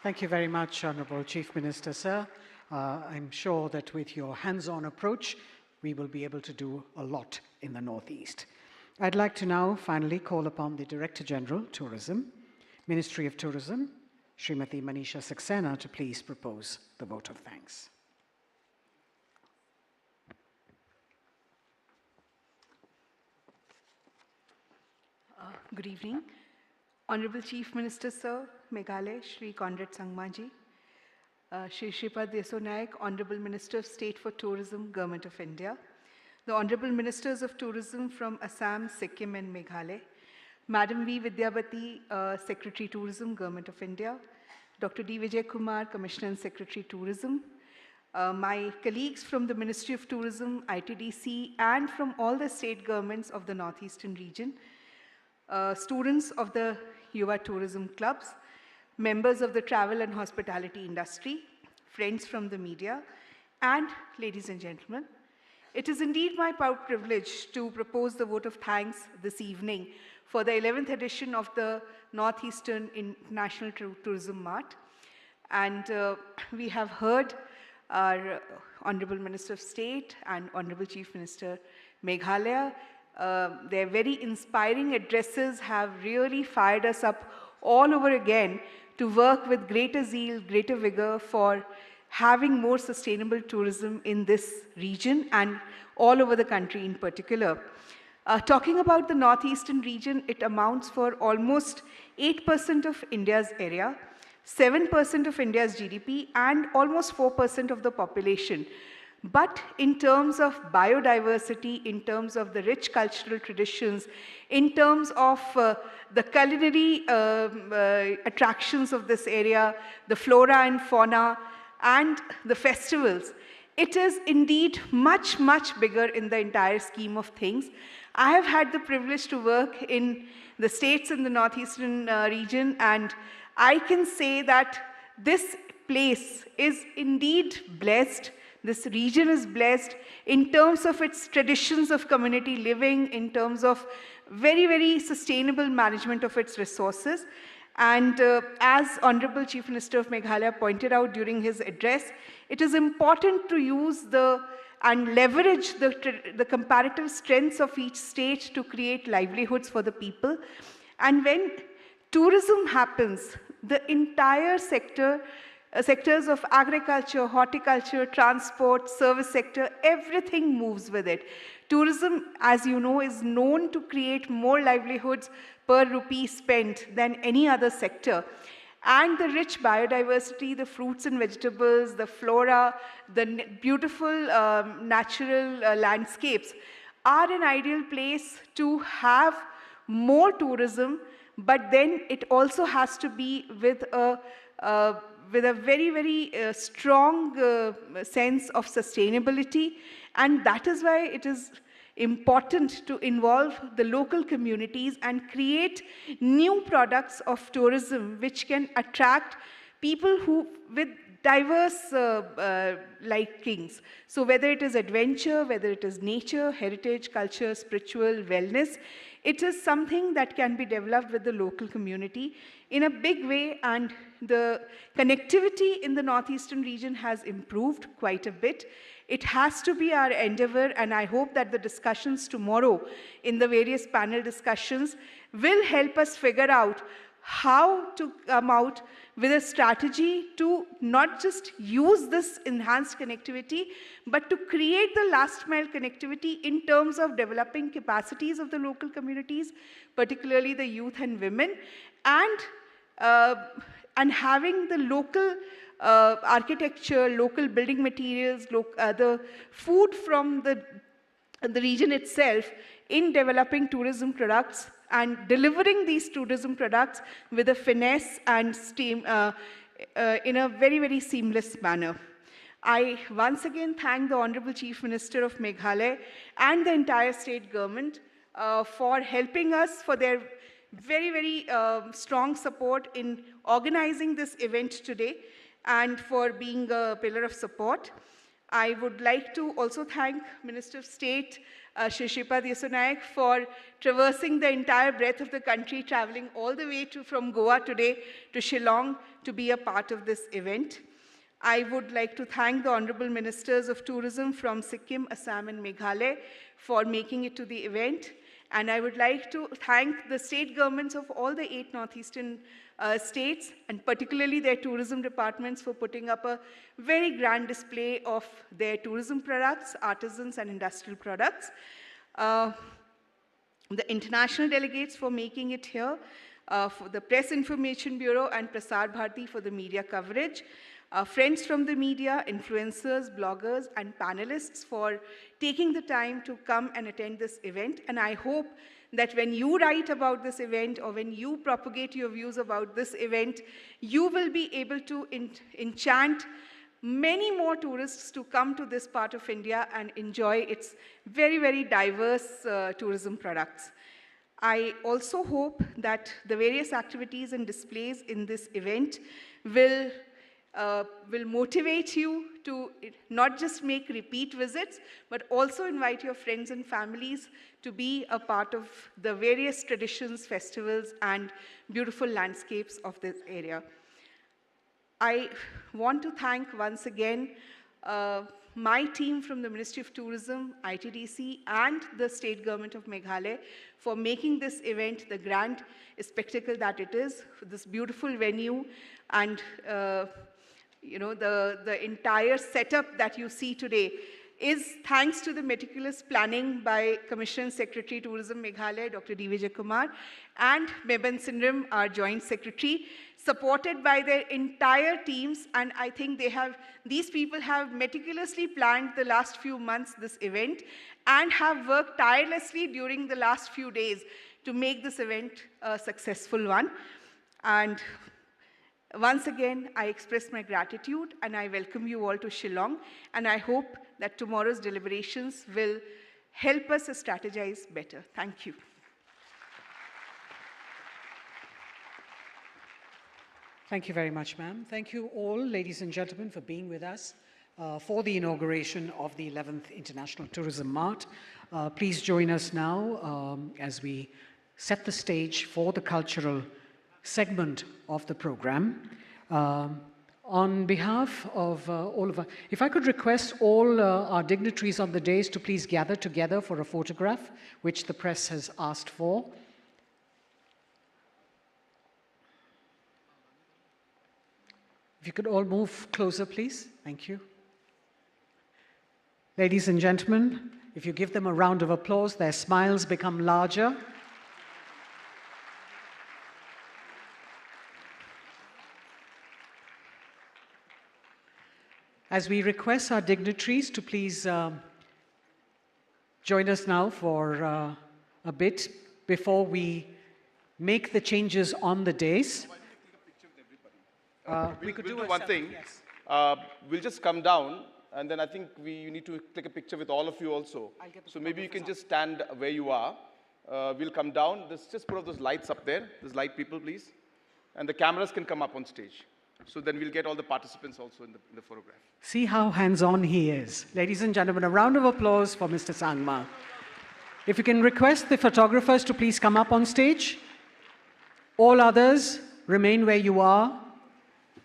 Thank you very much, Honorable Chief Minister, sir. I'm sure that with your hands-on approach, we will be able to do a lot in the Northeast. I'd like to now finally call upon the Director General, Tourism, Ministry of Tourism, Srimati Manisha Saxena, to please propose the vote of thanks. Good evening. Honorable Chief Minister, Sir, Meghalaya, Shri Conrad Sangmaji, Shri Shripad Yeso Naik, Honorable Minister of State for Tourism, Government of India, the Honorable Ministers of Tourism from Assam, Sikkim and Meghalaya, Madam V. Vidyabati, Secretary Tourism, Government of India, Dr. D. Vijay Kumar, Commissioner and Secretary Tourism, my colleagues from the Ministry of Tourism, ITDC, and from all the state governments of the Northeastern region, students of the Yuva Tourism Clubs, members of the travel and hospitality industry, friends from the media, and ladies and gentlemen, it is indeed my proud privilege to propose the vote of thanks this evening for the 11th edition of the Northeastern International Tourism Mart. And we have heard our Honorable Minister of State and Honorable Chief Minister Meghalaya. Their very inspiring addresses have really fired us up all over again to work with greater zeal, greater vigor for having more sustainable tourism in this region and all over the country in particular. Talking about the Northeastern region, it amounts for almost 8% of India's area, 7% of India's GDP, and almost 4% of the population. But in terms of biodiversity, in terms of the rich cultural traditions, in terms of the culinary attractions of this area, the flora and fauna, and the festivals, it is indeed much, much bigger in the entire scheme of things. I have had the privilege to work in the states in the Northeastern region, and I can say that this place is indeed blessed. This region is blessed in terms of its traditions of community living, in terms of very, very sustainable management of its resources. And as Honorable Chief Minister of Meghalaya pointed out during his address, it is important to use and leverage the comparative strengths of each state to create livelihoods for the people. And when tourism happens, the entire sectors of agriculture, horticulture, transport, service sector, everything moves with it. Tourism, as you know, is known to create more livelihoods per rupee spent than any other sector. And the rich biodiversity, the fruits and vegetables, the flora, the beautiful natural landscapes are an ideal place to have more tourism, but then it also has to be with a with a very, very strong sense of sustainability, and that is why it is important to involve the local communities and create new products of tourism which can attract people who with diverse likings. So whether it is adventure, whether it is nature, heritage, culture, spiritual, wellness, it is something that can be developed with the local community in a big way, and the connectivity in the northeastern region has improved quite a bit. It has to be our endeavor, and I hope that the discussions tomorrow in the various panel discussions will help us figure out how to come out with a strategy to not just use this enhanced connectivity, but to create the last mile connectivity in terms of developing capacities of the local communities, particularly the youth and women, and having the local architecture, local building materials, the food from the region itself in developing tourism products and delivering these tourism products with a finesse and steam in a very, very seamless manner. I once again thank the Honorable Chief Minister of Meghalaya and the entire state government for helping us, for their very, very strong support in organizing this event today and for being a pillar of support. I would like to also thank Minister of State Shri Shripad Yeso Naik for traversing the entire breadth of the country, traveling all the way from Goa today to Shillong to be a part of this event. I would like to thank the Honorable Ministers of Tourism from Sikkim, Assam and Meghalaya for making it to the event. And I would like to thank the state governments of all the 8 northeastern states, and particularly their tourism departments, for putting up a very grand display of their tourism products, artisans and industrial products. The international delegates for making it here, for the Press Information Bureau and Prasar Bharati for the media coverage, friends from the media, influencers, bloggers and panelists for taking the time to come and attend this event. And I hope that when you write about this event or when you propagate your views about this event, you will be able to enchant many more tourists to come to this part of India and enjoy its very, very diverse tourism products. I also hope that the various activities and displays in this event will motivate you to not just make repeat visits, but also invite your friends and families to be a part of the various traditions, festivals, and beautiful landscapes of this area. I want to thank once again my team from the Ministry of Tourism, ITDC, and the State Government of Meghalaya for making this event the grand spectacle that it is, for this beautiful venue, and you know, the entire setup that you see today is thanks to the meticulous planning by Commissioner Secretary Tourism Meghalaya, Dr. D. Vijay Kumar, and Meben Sindram, our Joint Secretary, supported by their entire teams. And I think these people have meticulously planned the last few months this event and have worked tirelessly during the last few days to make this event a successful one. And once again, I express my gratitude and I welcome you all to Shillong, and I hope that tomorrow's deliberations will help us strategize better. Thank you. Thank you very much, ma'am. Thank you all, ladies and gentlemen, for being with us for the inauguration of the 11th International Tourism Mart. Please join us now as we set the stage for the cultural segment of the program. On behalf of all of us, if I could request all our dignitaries on the dais to please gather together for a photograph, which the press has asked for. If you could all move closer, please. Thank you. Ladies and gentlemen, if you give them a round of applause, their smiles become larger. As we request our dignitaries to please join us now for a bit before we make the changes on the dais. We could we'll do do a one selfie, thing. yes. We'll just come down, and then I think you need to take a picture with all of you also. I'll get the So maybe you can photographers just stand where you are. We'll come down. Just put up those lights up there. Those light people, please. And the cameras can come up on stage. So then we'll get all the participants also in the photograph. See how hands-on he is. Ladies and gentlemen, a round of applause for Mr. Sangma. If you can request the photographers to please come up on stage. All others, remain where you are.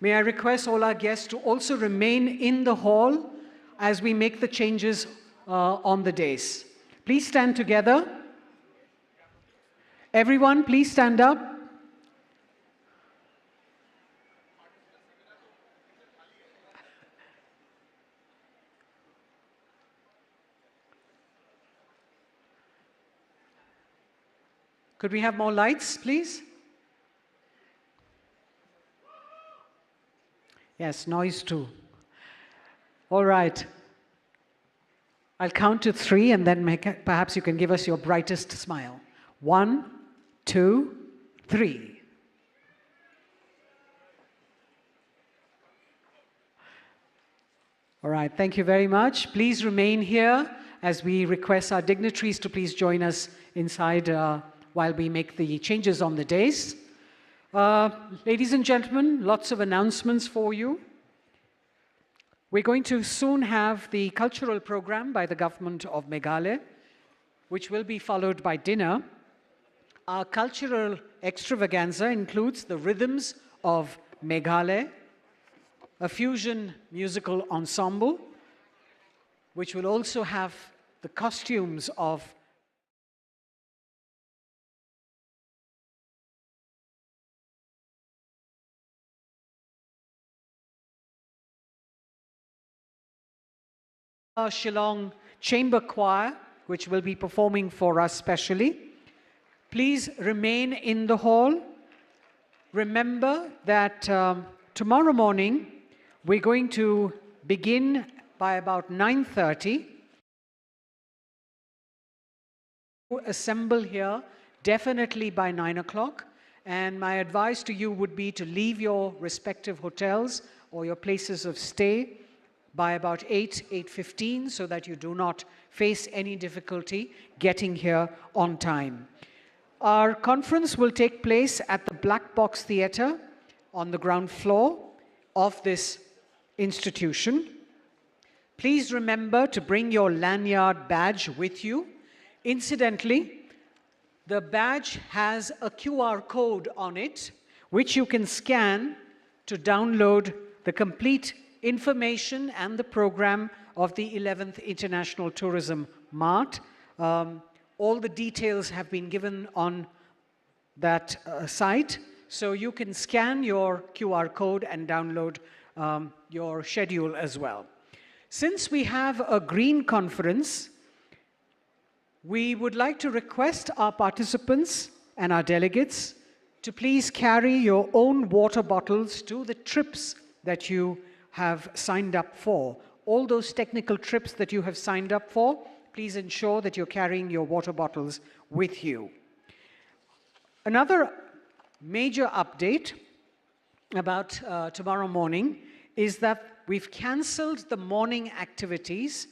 May I request all our guests to also remain in the hall as we make the changes on the dais. Please stand together. Everyone, please stand up. Could we have more lights, please? Yes, noise too. All right. I'll count to 3 and then perhaps you can give us your brightest smile. 1, 2, 3. All right, thank you very much. Please remain here as we request our dignitaries to please join us inside while we make the changes on the dais. Ladies and gentlemen, lots of announcements for you. We're going to soon have the cultural program by the government of Meghalaya, which will be followed by dinner. Our cultural extravaganza includes the rhythms of Meghalaya, a fusion musical ensemble, which will also have the costumes of Shillong Chamber Choir, which will be performing for us specially. Please remain in the hall. Remember that tomorrow morning, we're going to begin by about 9:30. Assemble here definitely by 9 o'clock. And my advice to you would be to leave your respective hotels or your places of stay by about 8:15 so that you do not face any difficulty getting here on time. Our conference will take place at the Black Box Theatre on the ground floor of this institution. Please remember to bring your lanyard badge with you. Incidentally, the badge has a QR code on it, which you can scan to download the complete information and the program of the 11th International Tourism Mart. All the details have been given on that site, so you can scan your QR code and download your schedule as well. Since we have a green conference, we would like to request our participants and our delegates to please carry your own water bottles to the trips that you have signed up for. All those technical trips that you have signed up for, please ensure that you're carrying your water bottles with you. Another major update about tomorrow morning is that we've cancelled the morning activities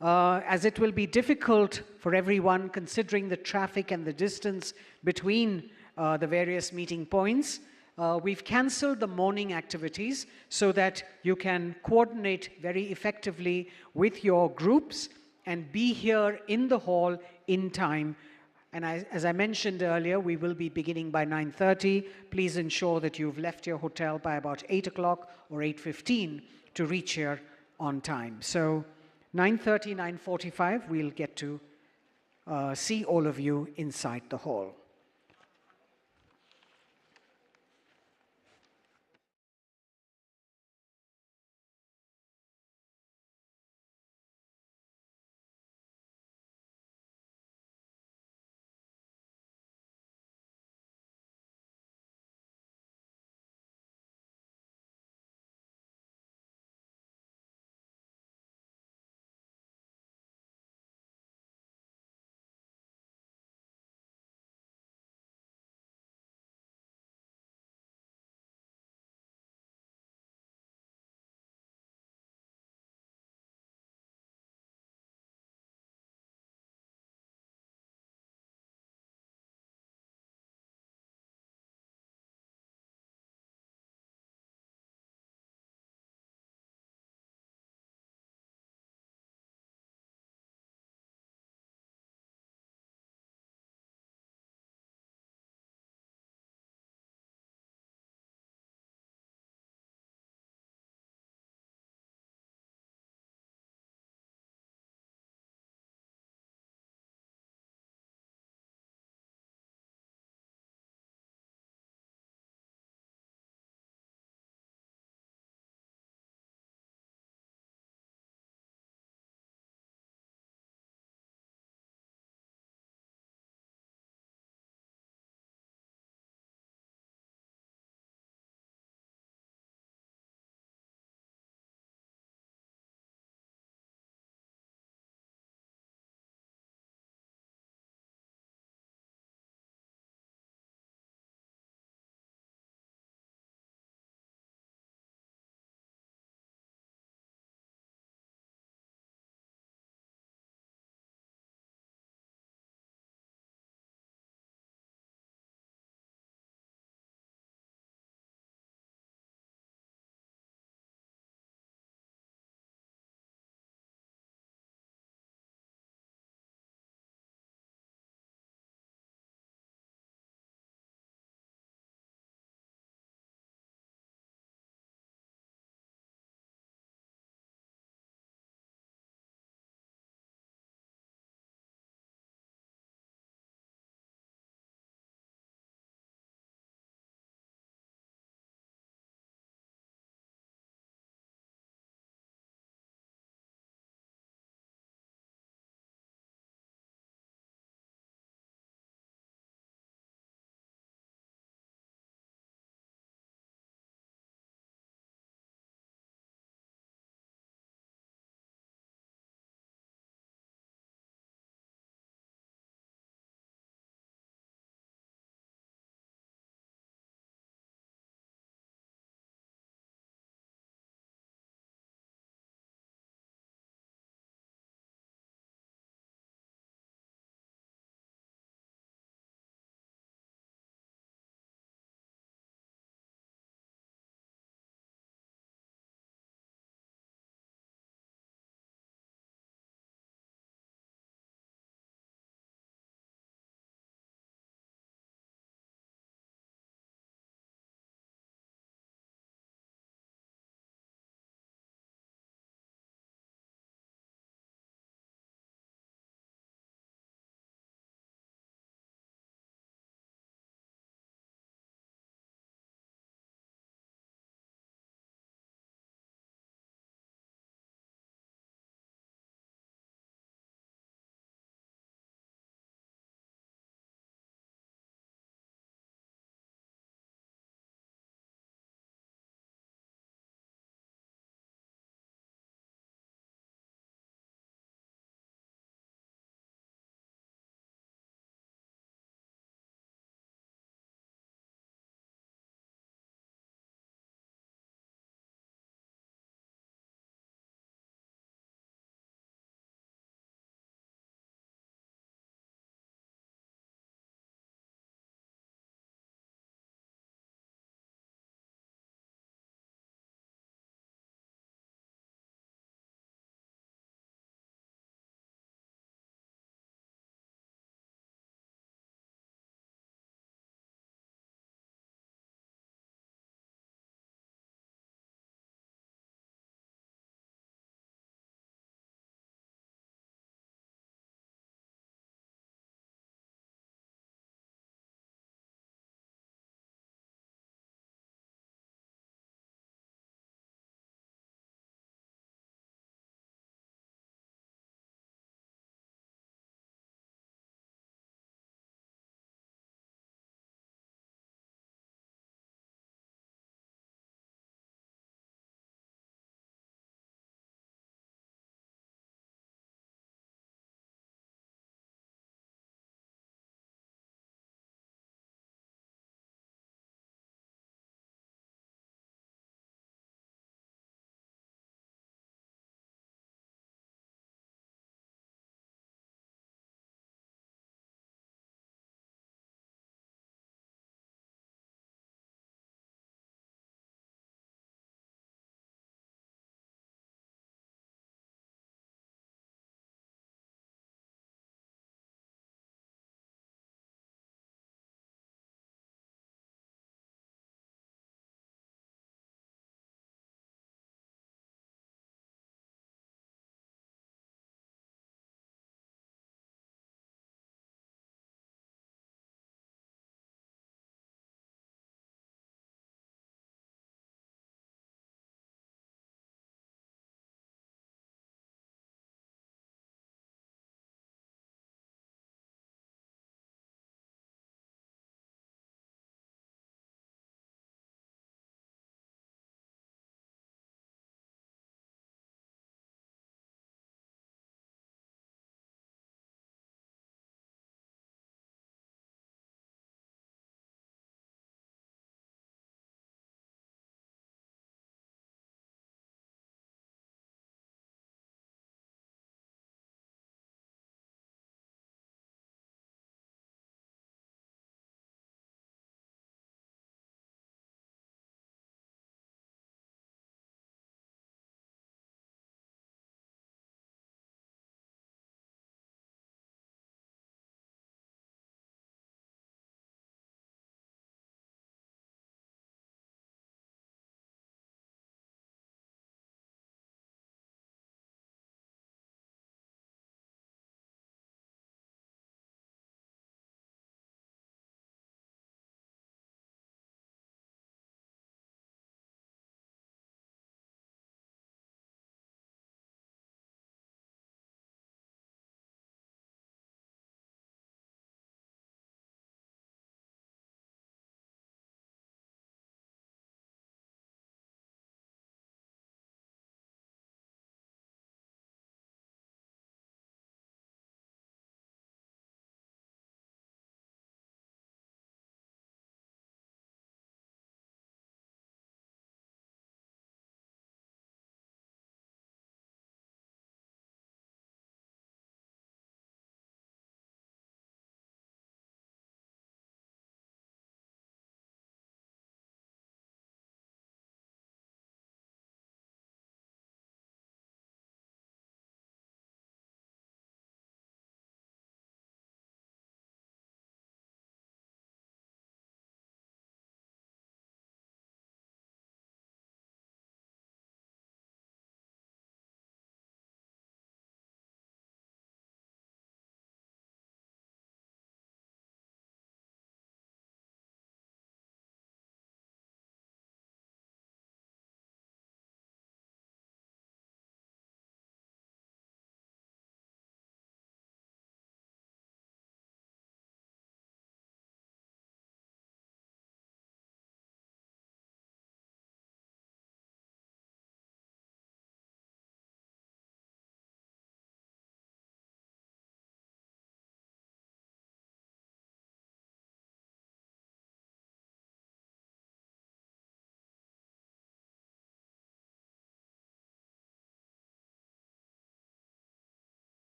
as it will be difficult for everyone considering the traffic and the distance between the various meeting points. We've cancelled the morning activities so that you can coordinate very effectively with your groups and be here in the hall in time. And as I mentioned earlier, we will be beginning by 9:30. Please ensure that you've left your hotel by about 8 o'clock or 8:15 to reach here on time. So 9:30, 9:45, we'll get to see all of you inside the hall.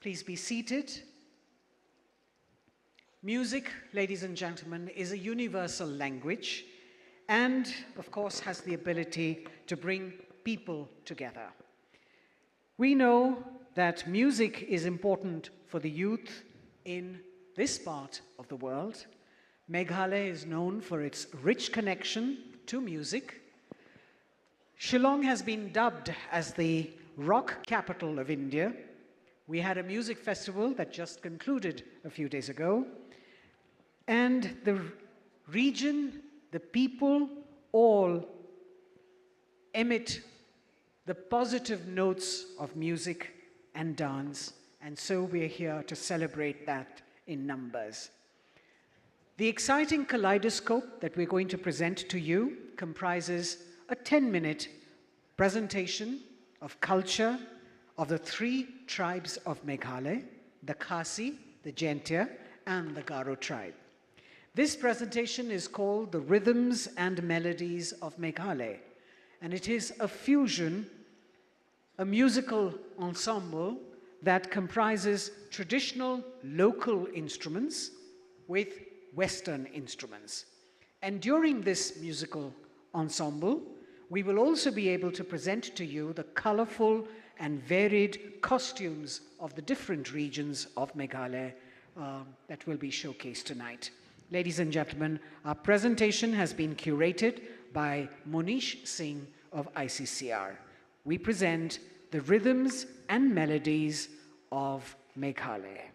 Please be seated. Music, ladies and gentlemen, is a universal language and, of course, has the ability to bring people together. We know that music is important for the youth in this part of the world. Meghalaya is known for its rich connection to music. Shillong has been dubbed as the rock capital of India. We had a music festival that just concluded a few days ago. And the region, the people, all emit the positive notes of music and dance. And so we're here to celebrate that in numbers. The exciting kaleidoscope that we're going to present to you comprises a 10-minute presentation of culture of the 3 tribes of Meghalaya, the Khasi, the Jiantia, and the Garo tribe. This presentation is called The Rhythms and Melodies of Meghalaya, and it is a fusion, a musical ensemble that comprises traditional local instruments with Western instruments. And during this musical ensemble, we will also be able to present to you the colorful and varied costumes of the different regions of Meghalaya that will be showcased tonight. Ladies and gentlemen, our presentation has been curated by Monish Singh of ICCR. We present the rhythms and melodies of Meghalaya.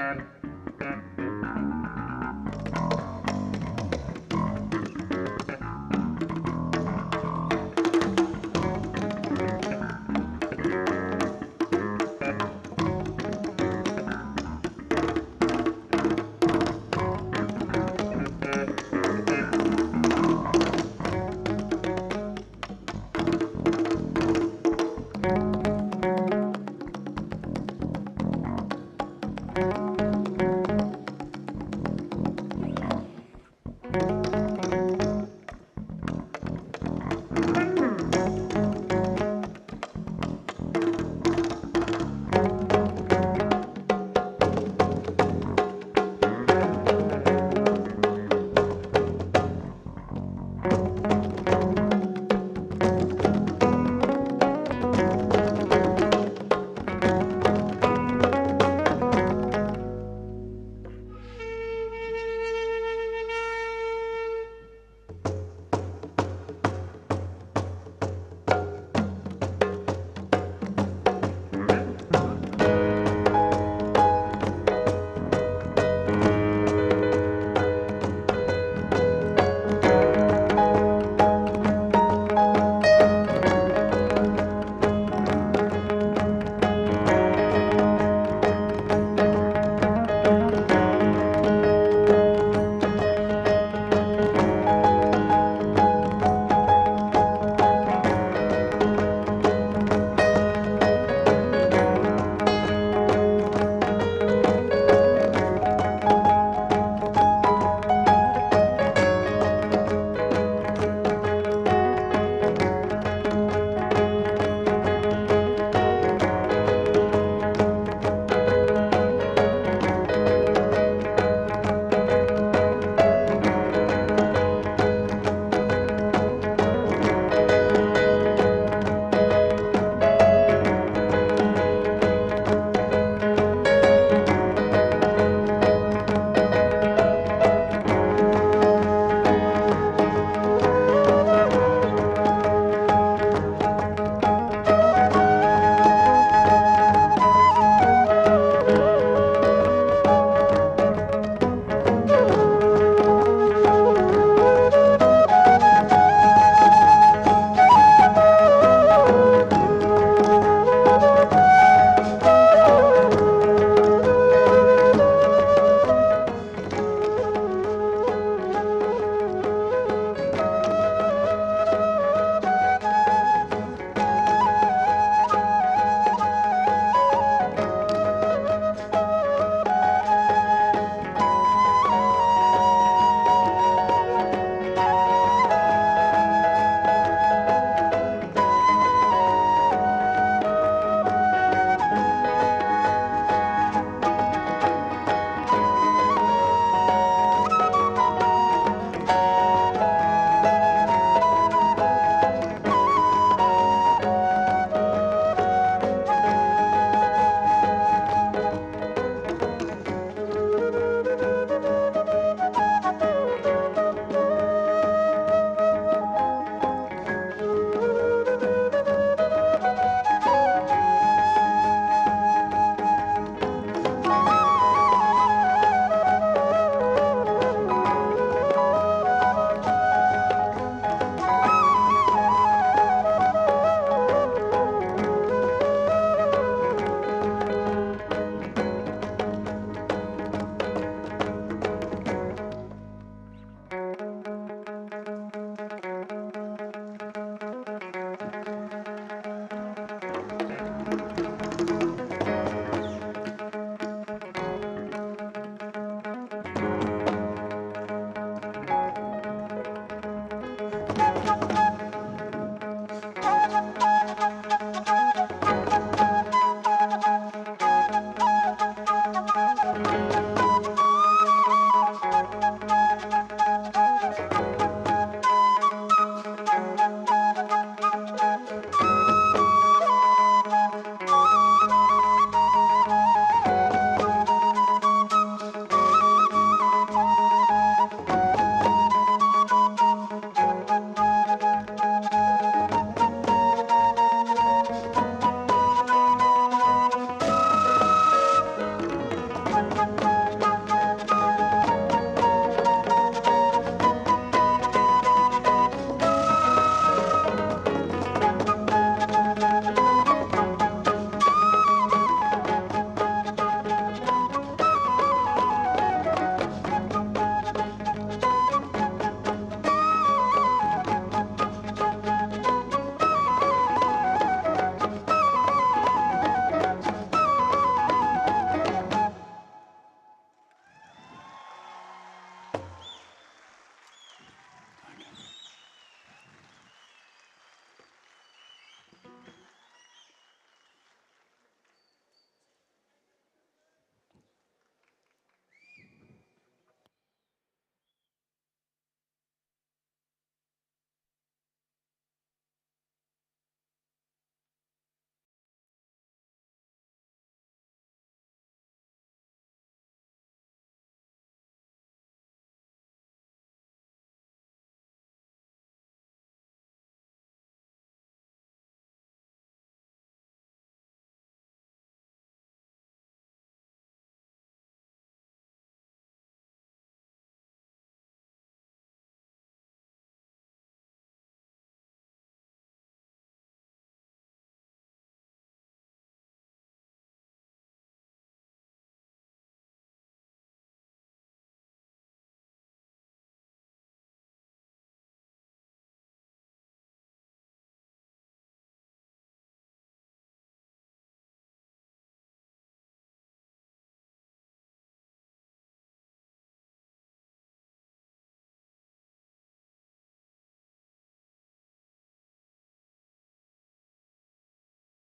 Thank you.